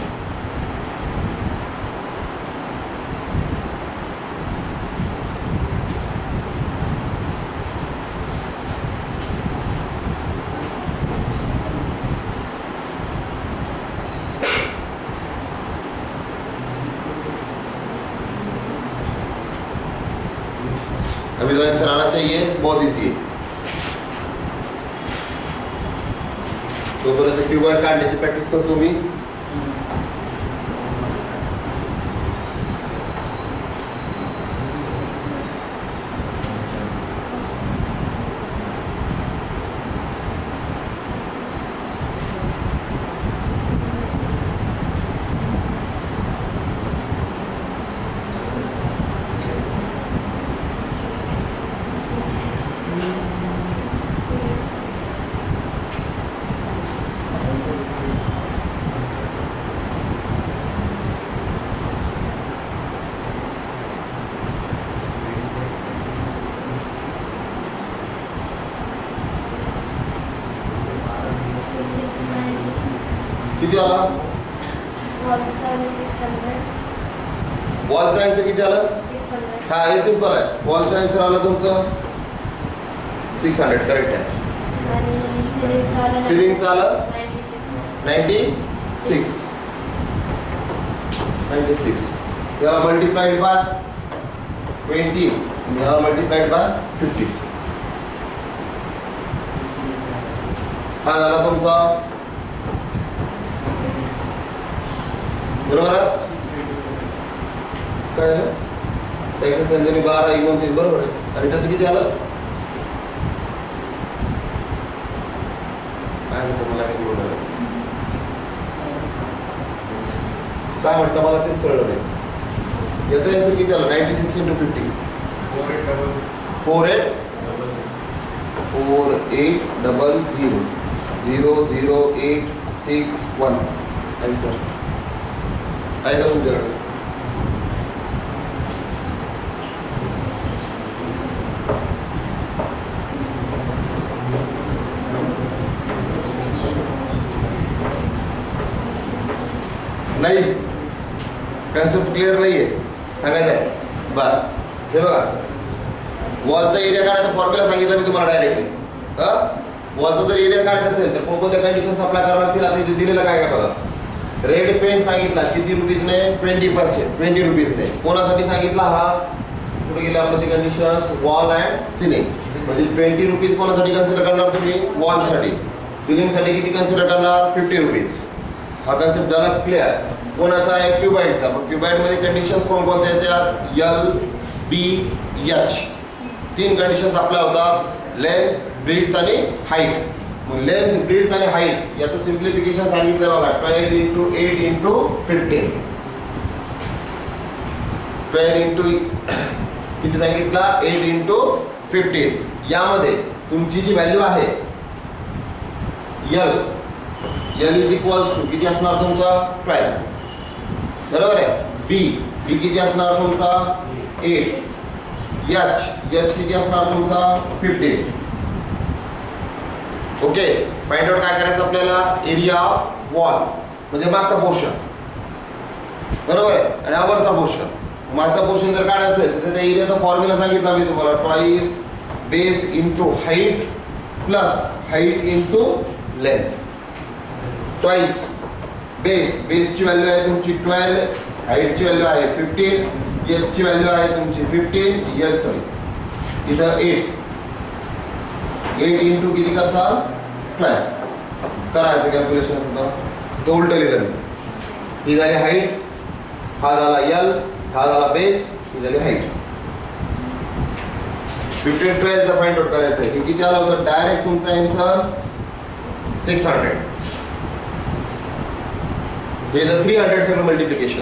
अभी तो आंसर आना चाहिए. बहुत इजी है. तोपर्यंत क्युबाईड काढण्याची प्रॅक्टिस करतो मी. किती आला वॉलचा आन्सर किती आला 600. हा हे सिंपल आहे. वॉलचा आन्सर आला तुमचं 600 करेक्ट आहे. सिलिंगचा आला 96. याला मल्टिप्लाइड बाय 20 याला मल्टिप्लाइड बाय 50. हा झाला तुमचा बरोबर आहे. काय झालं त्याच्या संजनी 12 29 बरोबर आहे. आणि त्याचं किती आलं काय म्हणतो मला काही बोलणार काय म्हटलं मला तेच कळलं नाही. याचा आन्सर किती आलं 96 × 50 4800. 00861 आन्सर आहे का तुमच्याकडे? नाही, कन्सेप्ट क्लिअर नाहीये, सांगायचं आहे. बरं, हे बघा, वॉलचा एरिया काढायचा फॉर्म्युला सांगितलं मी तुम्हाला डायरेक्टली. वॉलचा जर एरिया काढायचा असेल तर कोणकोणत्या कंडिशन्स अप्लाय करावं लागतील. आता इथे दिलेलं काय काय बघा. रेड पेंट सांगितला किती रुपीजने? 20%, 20 रुपीजने. कोणासाठी सांगितला हा? कुठे गेल्या आपल्या ती कंडिशन्स? Wall and ceiling. म्हणजे 20 रुपीज कोणासाठी कन्सिडर करणार तुम्ही? वॉलसाठी. सिलिंगसाठी किती कन्सिडर करणार? 50 रुपीज. हा कन्सेप्ट झाला क्लिअर. कोणाचा आहे? क्युबाईडचा. मग क्युबाईडमध्ये कंडिशन्स कोणकोणत्या येतात? एल, बी, एच. 3 कंडिशन्स आपल्या होतात. लेंथ, ब्रीथ आणि हाईट. मग लेंथ, ब्रीथ आणि हाईट याचं सिम्प्लिफिकेशन सांगितलं बघा. 12 × 8 × 15. 12 किती सांगितला? 8 × 15. यामध्ये तुमची जी व्हॅल्यू आहे L, L is equals to किती असणार तुमचा? 12. बरोबर आहे. बी किती असणार तुमचा? 8. एच किती असणार तुमचा? 15. ओके, फाइंड आउट काय करायचं आपल्याला? एरिया ऑफ वॉल म्हणजे मागचा पोर्शन. बरोबर आहे. आणि हा वरचा पोर्शन. मागचा पोर्शन जर काढायचं असेल तर त्याच्या एरियाचा फॉर्म्युला सांगितला मी तुम्हाला. Twice base into height plus height into length. Twice बेसची व्हॅल्यू आहे तुमची 12, हाईटची व्हॅल्यू आहे 15, एलची व्हॅल्यू आहे तुमची 15, इथं 8 इंटू किती करसाल? 12. करायचं कॅल्क्युलेशन असतं. तो उलट लिहिलं मी. ही झाली हाईट, हा झाला एल, हा झाला बेस, ही झाली हाईट. 15, 12 फाइंड आउट करायचं आहे. हे किती आलं होतं? डायरेक्ट तुमचा आन्सर 600. हे जर 300 सगळं मल्टिप्लिकेशन,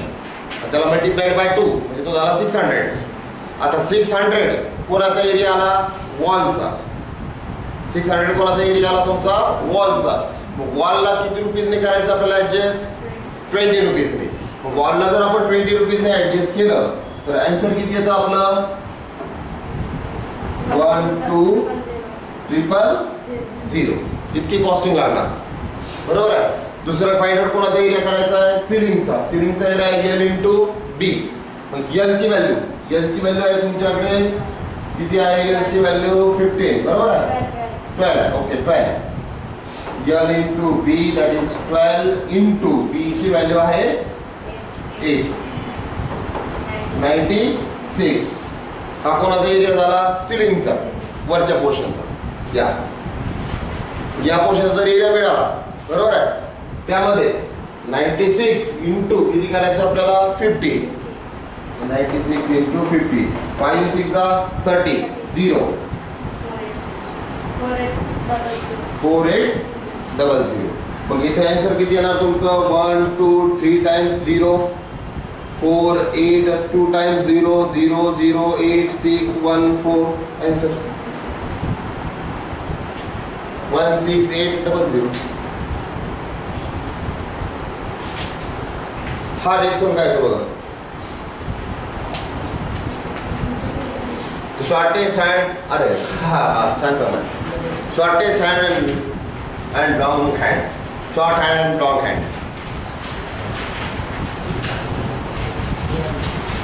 त्याला मल्टिप्लाइड बाय 2 म्हणजे तो झाला 600. आता 600 कोणाचा एरिया आला? वॉलचा. 600 कोणाचा एरिया आला तुमचा? वॉलचा. मग वॉलला किती रुपीजने करायचं आपल्याला ॲडजस्ट? 20 रुपीजने. मग वॉलला जर आपण 20 रुपीजने ॲडजस्ट केलं तर आन्सर किती येतं आपलं? 12,000. इतकी कॉस्टिंग लागणार. बरोबर आहे. दुसरं फाइंड आउट कोणाचा एरिया करायचा आहे? सिलिंगचा. सिलिंगचा एरिया आहे एल इंटू बी. मग एलची व्हॅल्यू आहे तुमच्याकडे किती आहे? एलची व्हॅल्यू 15. बरोबर आहे. 12. Okay, 12 L into B that is 12 into B ची व्हॅल्यू आहे 8, 96. हा कोणाचा एरिया झाला? सिलिंगचा, वरच्या पोर्शनचा. या पोर्शनचा जर एरिया मिळाला, बरोबर आहे, त्यामध्ये 96 इंटू किती करायचं आपल्याला? 50. 96 इंटू 50. 5 6 30. 0 4800. मग इथे आन्सर किती येणार तुमचं? 1 2 3 टाइम्स 0, 4 8 2 टाइम्स 0 0 0 8 6 1 4. आन्सर 16800. हा नेक्स्ट वन काय बघा. Shortest hand. अरे हा छान चालला. Shortest hand and long hand. Short hand and long hand.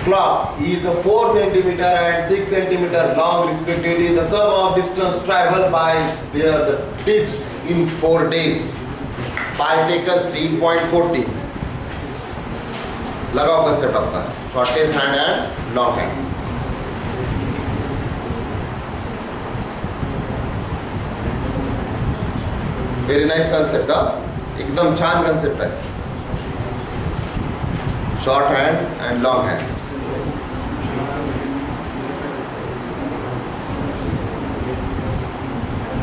Clock is 4 centimeter and 6 centimeter long respectively. The sum of distance traveled by the tips in 4 days. Pi taken 3.40. लगाओ concept आपका. Shortest hand end long hand. Very nice concept. एकदम छान concept आहे. Short hand end long hand.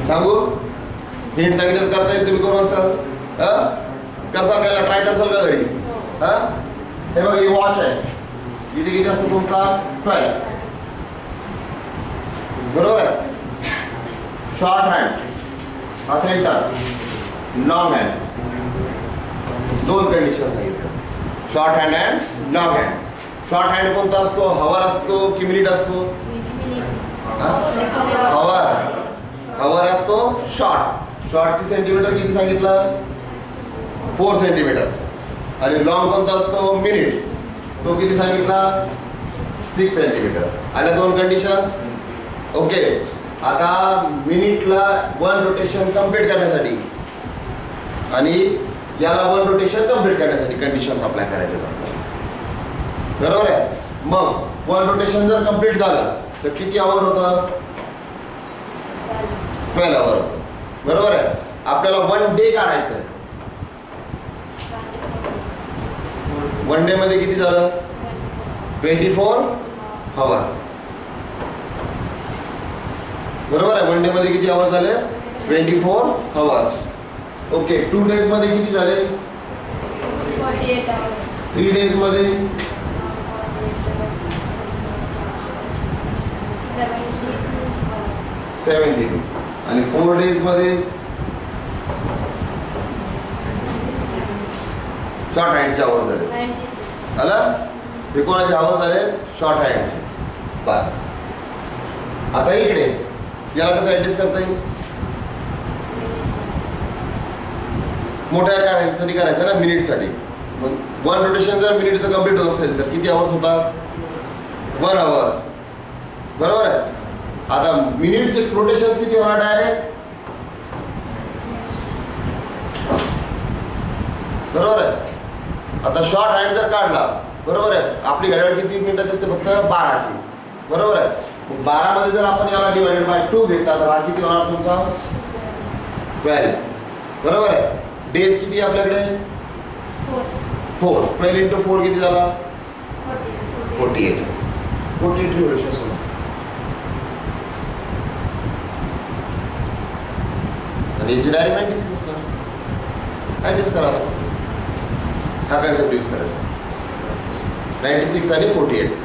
सांगू? Hint सांगितलं करता येईल, तुम्ही करून असाल. कसा काय ट्राय करसाल का घरी? हे बघा, ही वॉच आहे. इथे किती असतो तुमचा? 12. बरोबर आहे. शॉर्ट हँड हा सेंटर, लॉंग हँड. दोन कंडिशन सांगितलं, short hand and long hand. Short hand कोणता असतो? हवर असतो की मिनिट असतो? हवर असतो. शॉर्टची सेंटीमीटर किती सांगितलं? 4 सेंटीमीटर. आणि लॉंग कोणता असतो? मिनिट. तो किती सांगितला? 6 सेंटीमीटर. आल्या दोन कंडिशन्स. ओके. आता मिनिटला 1 रोटेशन कम्प्लीट करण्यासाठी आणि याला 1 रोटेशन कम्प्लीट करण्यासाठी कंडिशन्स अप्लाय करायचे बरोबर आहे. मग 1 रोटेशन जर कम्प्लीट झालं तर किती आवर होतं? 12 आवर होतं बरोबर आहे. आपल्याला 1 डे काढायचं आहे. 1 डे मध्ये किती झालं? 24 आवर बरोबर आहे. 1 डे मध्ये किती आवर झाले? 24 आवर्स. ओके. 2 डेज मध्ये किती झाले? 48 hours. 3 डेज मध्ये 72 आणि 4 डेज मध्ये शॉर्ट हँडचे आवर झाले. 96. आला? हे कोणाचे आवर झाले? शॉर्ट हँडचे. बर. आता इकडे याला कसं ऍडजस्ट करता येईल? मोठ्या काढायसाठी करायचं ना, मिनिटसाठी. मग 1 रोटेशन जर मिनिटचं कम्प्लीट होत असेल तर किती आवर्स होतात? 1 आवर्स बरोबर आहे. आता मिनिटचे रोटेशन्स किती होणार डायरेक्ट? बरोबर आहे. आता शॉर्ट हँड जर काढला बरोबर आहे, आपली घड्याळ किती मिनिटाची असते? फक्त 12ची बरोबर आहे. 12 मध्ये जर आपण याला डिवाइडेड बाय 2 घेतला तर हा किती होणार तुमचा? 12 बरोबर आहे. डेज किती आपल्याकडे? 4. 12 into 4 किती झाला? 48. 48 रिव्होल्यूशन्स होणार. आणि याची डायरेक्ट 96 असणार. ऍडजस्ट करा. हा कन्सेप्ट यूज करायचा. 96 आणि 48.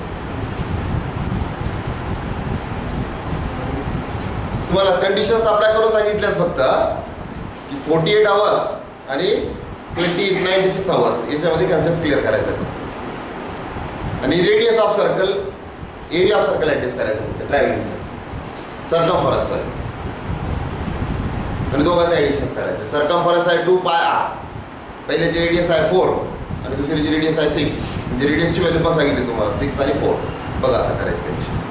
तुम्हाला कंडिशन्स अप्लाय करून सांगितल्यात फक्त की 48 आवर्स आणि 96 आवर्स याच्यामध्ये कन्सेप्ट क्लिअर करायचा. आणि radius of circle, area of circle adjust करायचं ट्रॅव्हलिंगचा. सर्कमफरन्स आणि दोघांचा ऍडिशन्स करायचं. सर्कमफरन्स आहे 2πr. पहिल्याची रेडियस आहे 4 आणि दुसरीची रेडियस आहे 6. म्हणजे रेडियसची व्हॅल्यू पण सांगितली तुम्हाला 6 आणि 4. बघा आता करायची कंडिशन.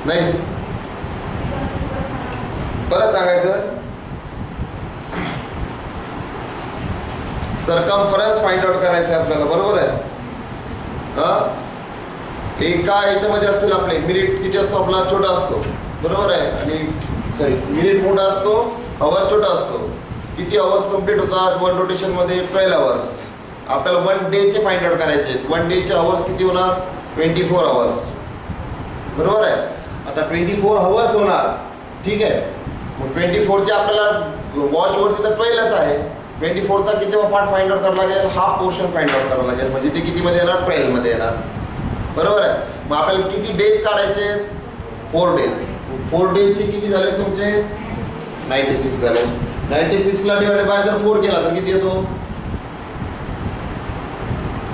नाही परत सांगायचं. सर्कमफरन्स फाइंड आउट करायचं आपल्याला बरोबर आहे. एका याच्यामध्ये असतील आपले मिनिट किती असतो? आपला छोटा असतो बरोबर आहे. आणि सॉरी मिनिट मोठा असतो, आवर छोटा असतो. किती आवर्स कंप्लीट होतात 1 रोटेशन मध्ये? 12 आवर्स. आपल्याला 1 डेचे फाइंड आउट करायचे. 1 डेचे आवर्स किती होणार? 24 आवर्स बरोबर आहे. आता 24 आवर्स होणार ठीक आहे. मग 24चे आपल्याला वॉचवरती तर 12च आहे. 24चा किती पार्ट फाइंड आउट करावा लागेल? हाफ पोर्शन फाइंड आउट करावं लागेल. म्हणजे ते किती मध्ये येणार? 12 मध्ये येणार बरोबर आहे. मग आपल्याला किती डेज काढायचे? 4 डेज. 4 डेजचे किती झाले तुमचे? 96 झाले. 96 ला डिवाइड बाय जर 4 केला तर किती येतो?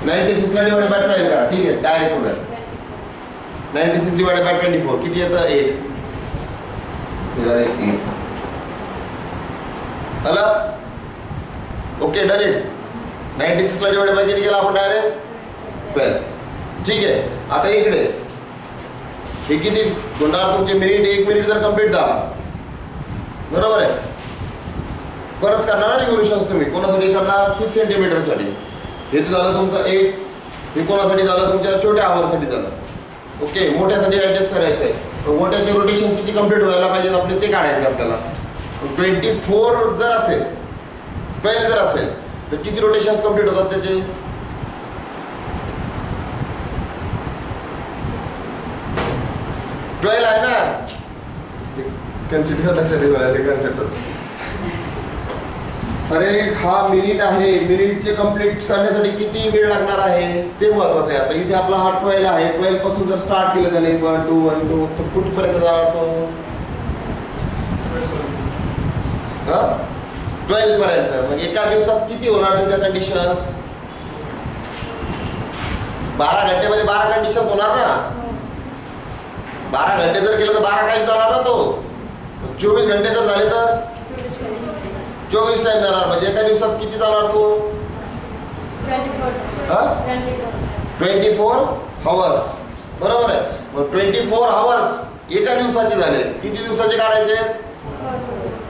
96 ला डिवाइड बाय 12 करा ठीक आहे. डायरेक्ट पुढे 96 डिवाइड बाय 24 किती येतं? 8. आला? Okay done it. 96 ला डिवाइड बाय किती केला आपण? डायरेक्ट 12. ठीक आहे. आता इकडे हे किती होणार तुमचे मिनिट? 1 मिनिट जर कम्प्लीट झाला बरोबर आहे. परत करणार रिव्होल्यूशन्स तुम्ही. कोणासाठी करणार? 6 सेंटीमीटर साठी. हे तर झालं तुमचं 8. हे कोणासाठी झालं? तुमच्या छोट्या आवरसाठी झालं. ओके. मोठ्यासाठी ऍडजस्ट करायचं आहे. मोठ्याचे रोटेशन किती कम्प्लीट व्हायला पाहिजे आपले ते काढायचे आपल्याला. 24 जर असेल, 12 जर असेल तर किती रोटेशन्स कम्प्लीट होतात त्याचे? 12 आहे ना. कन्सेप्ट लक्षात ठेवा. ते कन्सेप्ट अरे हा मिनिट आहे, मिनिटचे कंप्लीट करण्यासाठी किती वेळ लागणार आहे ते महत्वाचं आहे. आता इथे आपला हा 12 आहे, 12 पासून जर स्टार्ट केलं त्याने 1 2 1 2 तर कुठपर्यंत जाणार तो? 12 पर्यंत. म्हणजे एका दिवसात किती होणार त्याच्या कंडिशन्स? 12 घंटेमध्ये 12 कंडिशन्स होणार ना. 12 घंटे जर केलं तर 12 टाइम जाणार ना तो. 24 घंटे जर झाले तर 24 टाइम जाणार. म्हणजे एका दिवसात किती जाणार तो? 24 हवर्स. बरोबर आहे. मग 24 हवर्स एका दिवसाचे झाले. किती दिवसाचे काढायचे?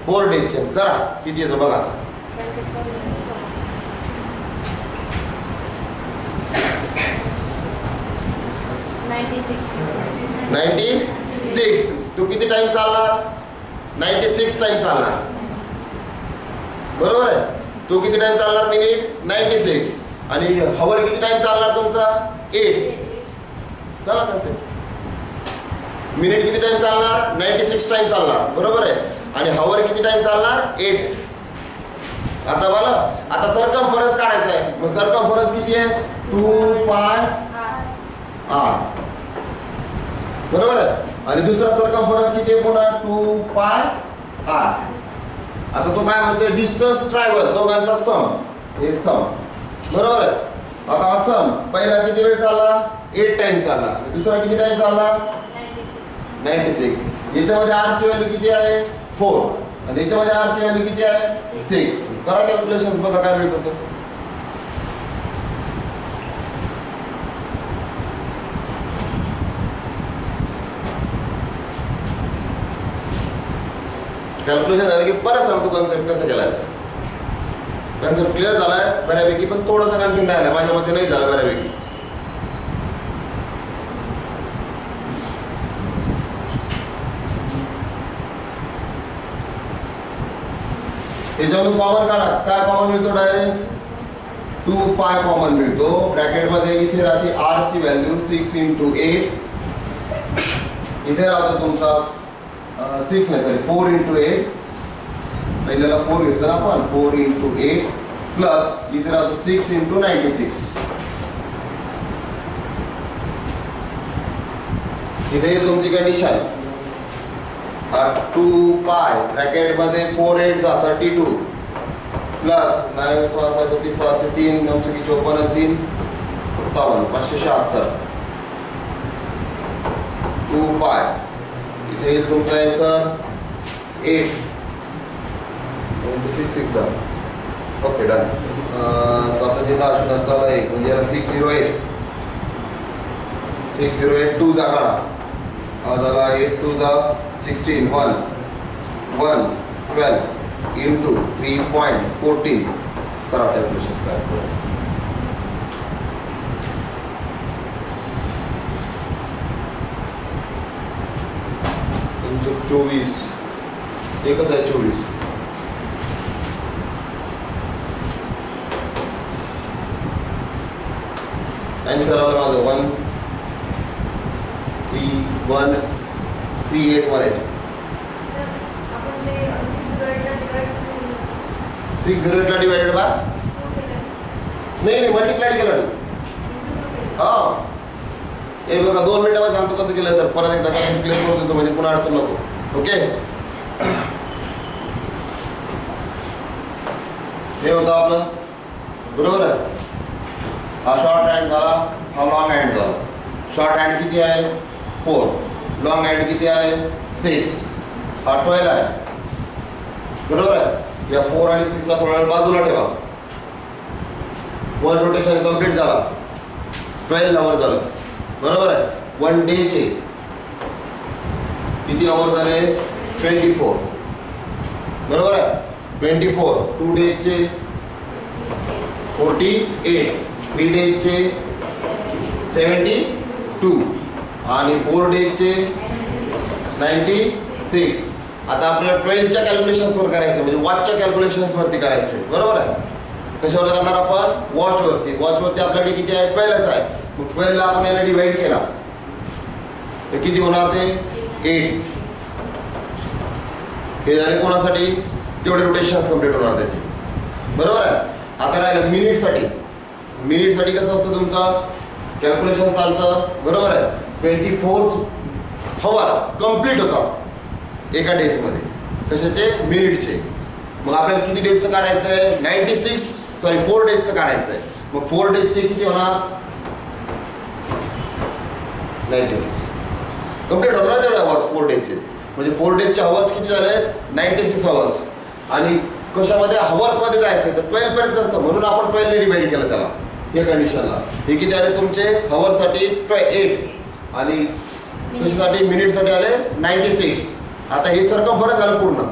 4 डेजचे. करा किती येतं बघा. 96. तो किती टाइम चालणार? 96 टाइम चालणार. बरोबर आहे. तो किती टाइम चालणार? मिनिट 96. आणि हवर किती टाइम चालणार तुमचा? 8. चला कन्सेप्ट. मिनिट किती टाइम चालणार? 96 टाइम चालणार. बरोबर आहे. आणि हवर किती टाइम चालणार? 8. आता बोला, आता सर्कमफरन्स काढायचा आहे. मग सर्कमफरन्स किती आहे? 2 पाय r. बरोबर आहे. आणि दुसरा सर्कमफरन्स किती आहे पुन्हा? 2 पाय r. आता तो काय म्हणतोय? डिस्टन्स ट्रॅव्हल दोघांचा सम. हे सम. बरोबर आहे. आता हा सम पहिला किती वेळ चालला? 8 टाइम चालला. दुसरा किती टाइम चालला? 96. याच्यामध्ये r ची व्हॅल्यू किती आहे? 4. आणि याच्यामध्ये r ची व्हॅल्यू किती आहे? 6. करा कॅल्क्युलेशन्स बघा काय मिळत होतं. कॅल्क्युलेशन झालं की परत सांगतो कन्सेप्ट कसं केलाय. कन्सेप्ट क्लिअर झालाय बऱ्यापैकी, पण थोडंसं आणखी राहिलं. माझ्या मते नाही झालं बऱ्यापैकी. याच्यामध्ये कॉमन काढा. काय कॉमन मिळतो? डायरेक्ट 2 पाय कॉमन मिळतो. ब्रॅकेट मध्ये इथे राहते r ची व्हॅल्यू 6 × 8. इथे राहतो तुमचा 6 नाही सॉरी 4 × 8. पहिल्याला 4 घेतलं ना आपण. 4 × 8 प्लस इथे राहतो 6 × 96. इथे तुमची कंडिशन 2 पाय ब्रॅकेट मध्ये 4 8 जा 32 प्लस 9 6 7 3 7 3 9 6 54 3 57 576. 2 पाय इथे येईल तुमचा आन्सर 8 × 6 6 जा. Okay done. 7 × 10 0 1 म्हणजे 608. 608 2 जा काढा. हा झाला 8 2 जा 16 1 1 12 × 3.14. करा कॅल्क्युलेशन्स काय. 24 एकच आहे 24. आन्सर आलं माझं 13818. 608 ला डिवाइडेड बाय नाही मल्टिप्लाइड केलं. हा हे बघा 2 मिनिटामध्ये सांगतो कसं केलं. तर परत एकदा कसं क्लिअर करून देतो म्हणजे पुन्हा अडचण नको. ओके हे होतं आपलं. बरोबर आहे. हा शॉर्ट हँड झाला, हा लॉंग हँड झाला. शॉर्ट हँड किती आहे? 4. लॉंग हँड किती आहे? 6. हा 12 आहे. बरोबर आहे. या 4 आणि 6 ला थोडा वेळ बाजूला ठेवा. 1 रोटेशन कंप्लीट झाला. 12 आवर झालं. बरोबर आहे. 1 डेचे किती आवर झाले? 24. बरोबर आहे. 24. 2 डेजचे 48. 3 डेजचे 72 आणि 4 डेजचे 96. आता आपल्याला 12च्या कॅल्क्युलेशन्सवर करायचं म्हणजे वॉचच्या कॅल्क्युलेशन्सवरती करायचं. बरोबर आहे. कशावर करणार आपण? वॉचवरती. वॉचवरती आपल्याकडे किती आहे? 12च आहे. मग 12 ला आपण याला डिवाइड केला तर किती होणार ते? 8. हे झाले कोणासाठी? तेवढे रोटेशन्स कंप्लीट होणार त्याचे. बरोबर आहे. आता राहिलं मिनिटसाठी. मिनिटसाठी कसं असतं तुमचं कॅल्क्युलेशन चालतं, बरोबर आहे. 24 हवर कंप्लीट होतात एका डेजमध्ये. कशाचे? मिनिटचे. मग आपल्याला किती डेजचं काढायचं आहे? 4 डेजचं काढायचं आहे. मग 4 डेजचे किती होणार? 96 कंप्लीट होणार ना तेवढे हवर्स 4 डेजचे. म्हणजे 4 डेजचे हवर्स किती झाले? 96 हवर्स. आणि कशामध्ये? हवर्समध्ये जायचं तर 12 पर्यंत असतं, म्हणून आपण 12 ने डिवाइड केलं त्याला या कंडिशनला. हे किती आले तुमचे? हवर्ससाठी 8 आणि कशासाठी? मिनिटसाठी आले 96. आता हे सरकमफरन्स झालं, पूर्ण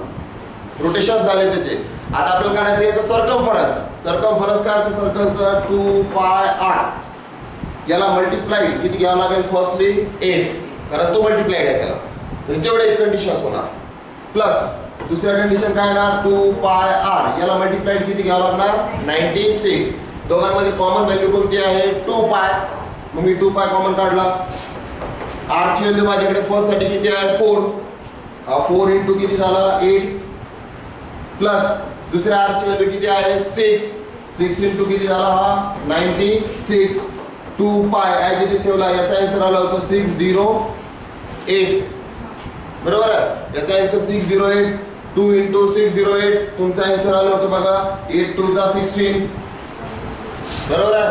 रोटेशन्स झाले त्याचे. आता आपल्याला काढायचं याचं सरकमफरन्स. सरकमफरन्स काय असतं सर्कलचं? 2πr. याला मल्टिप्लाइड किती घ्यावं लागेल? फर्स्टली 8, कारण तो मल्टिप्लाइड आहे त्याला, म्हणजे तेवढे एक कंडिशन्स होणार. प्लस दुसऱ्या कंडिशन काय येणार? 2πr. याला मल्टिप्लाइड किती घ्यावं लागणार? 96. दोघांमध्ये कॉमन व्हॅल्यू कोणती आहे? 2π. मग मी 2π कॉमन काढला. r ची व्हॅल्यू माझ्याकडे फर्स्ट साठी किती आहे? 4. हा 4 इंटू किती झाला? 8. प्लस दुसऱ्या r ची व्हॅल्यू किती आहे? 6. 6 इंटू किती झाला? हा 96. 2π ॲज इट इज ठेवला. याचा आन्सर आला होता 608. बरोबर आहे. याचा आन्सर 608. 2 इंटू 608 तुमचा आन्सर आला होता बघा 8 2 जा 16. बरोबर आहे.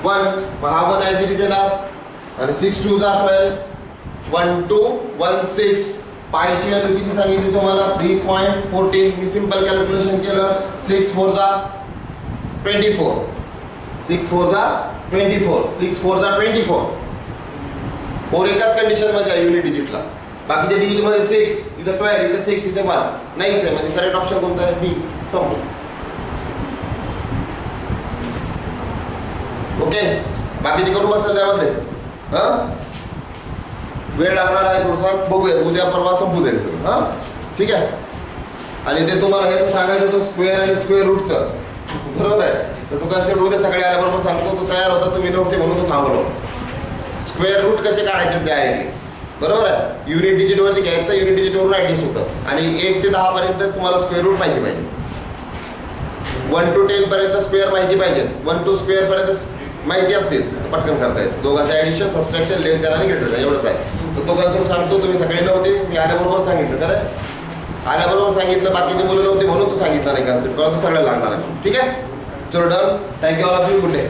1 हा 1 ॲज इट इज येणार आणि 6 2 जा 12. 1 2 1 6. पायची व्हॅल्यू किती सांगितली तुम्हाला? 3.14. मी सिंपल कॅल्क्युलेशन केलं. 6 4 जा 24. 6 4 जा 24. 6 4 जा 24. 4 एकाच कंडिशन मध्ये आहे युनिट डिजिटला. बाकीच्या डिजिट मध्ये 6, इथं 12, इथं 6, इथं 1 नाहीच आहे. म्हणजे करेक्ट ऑप्शन कोणता आहे? बी. संपलं. ओके. बाकीचे करून बसाल त्यामध्ये. वेळ लागणार आहे थोडासा, बघूया. उद्या परवा संपू जाईल सगळं. ठीक आहे. आणि ते तुम्हाला हे सांगायचं होतं स्क्वेअर आणि स्क्वेअर रूटचं, बरोबर आहे. तर तो कन्सेप्ट उद्या सकाळी आल्याबरोबर सांगतो. तो तयार होता, तुम्ही नव्हते म्हणून तो थांबलो. स्क्वेअर रूट कसे काढायचे डायरेक्टली, बरोबर आहे. युनिट डिजिटवरती घ्यायचं, युनिट डिजिटवरून ॲडजस्ट होतं. आणि 1 ते 10 पर्यंत तुम्हाला स्क्वेअर रूट माहिती पाहिजे. 1 to 10 पर्यंत स्क्वेअर माहिती पाहिजे. 1 to स्क्वेअर पर्यंत माहिती असतील तर पटकन करता येते. दोघांचं ॲडिशन, सबट्रॅक्शन, लेस देन आणि ग्रेटर एवढंच आहे. तर तो कन्सेप्ट सांगतो. तुम्ही सगळे नव्हते, मी आल्याबरोबर सांगितलं. खरं आल्याबरोबर सांगितलं. बाकीचे मुलं नव्हते म्हणून तो सांगितलं नाही कन्सेप्ट. तो सगळ्याला लागणार आहे. ठीक आहे. चलो done. Thank you all of you. Good day.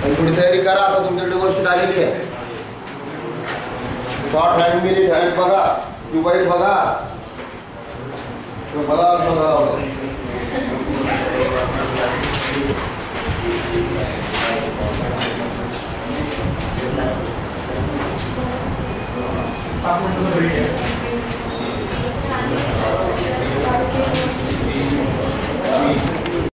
आणि थोडी तयारी करा. आता तुमच्याकडे गोष्ट आलेली आहे. शॉर्ट हँड, मिनिट हँड बघा, ट्यूबाईट बघा, बघा बघा.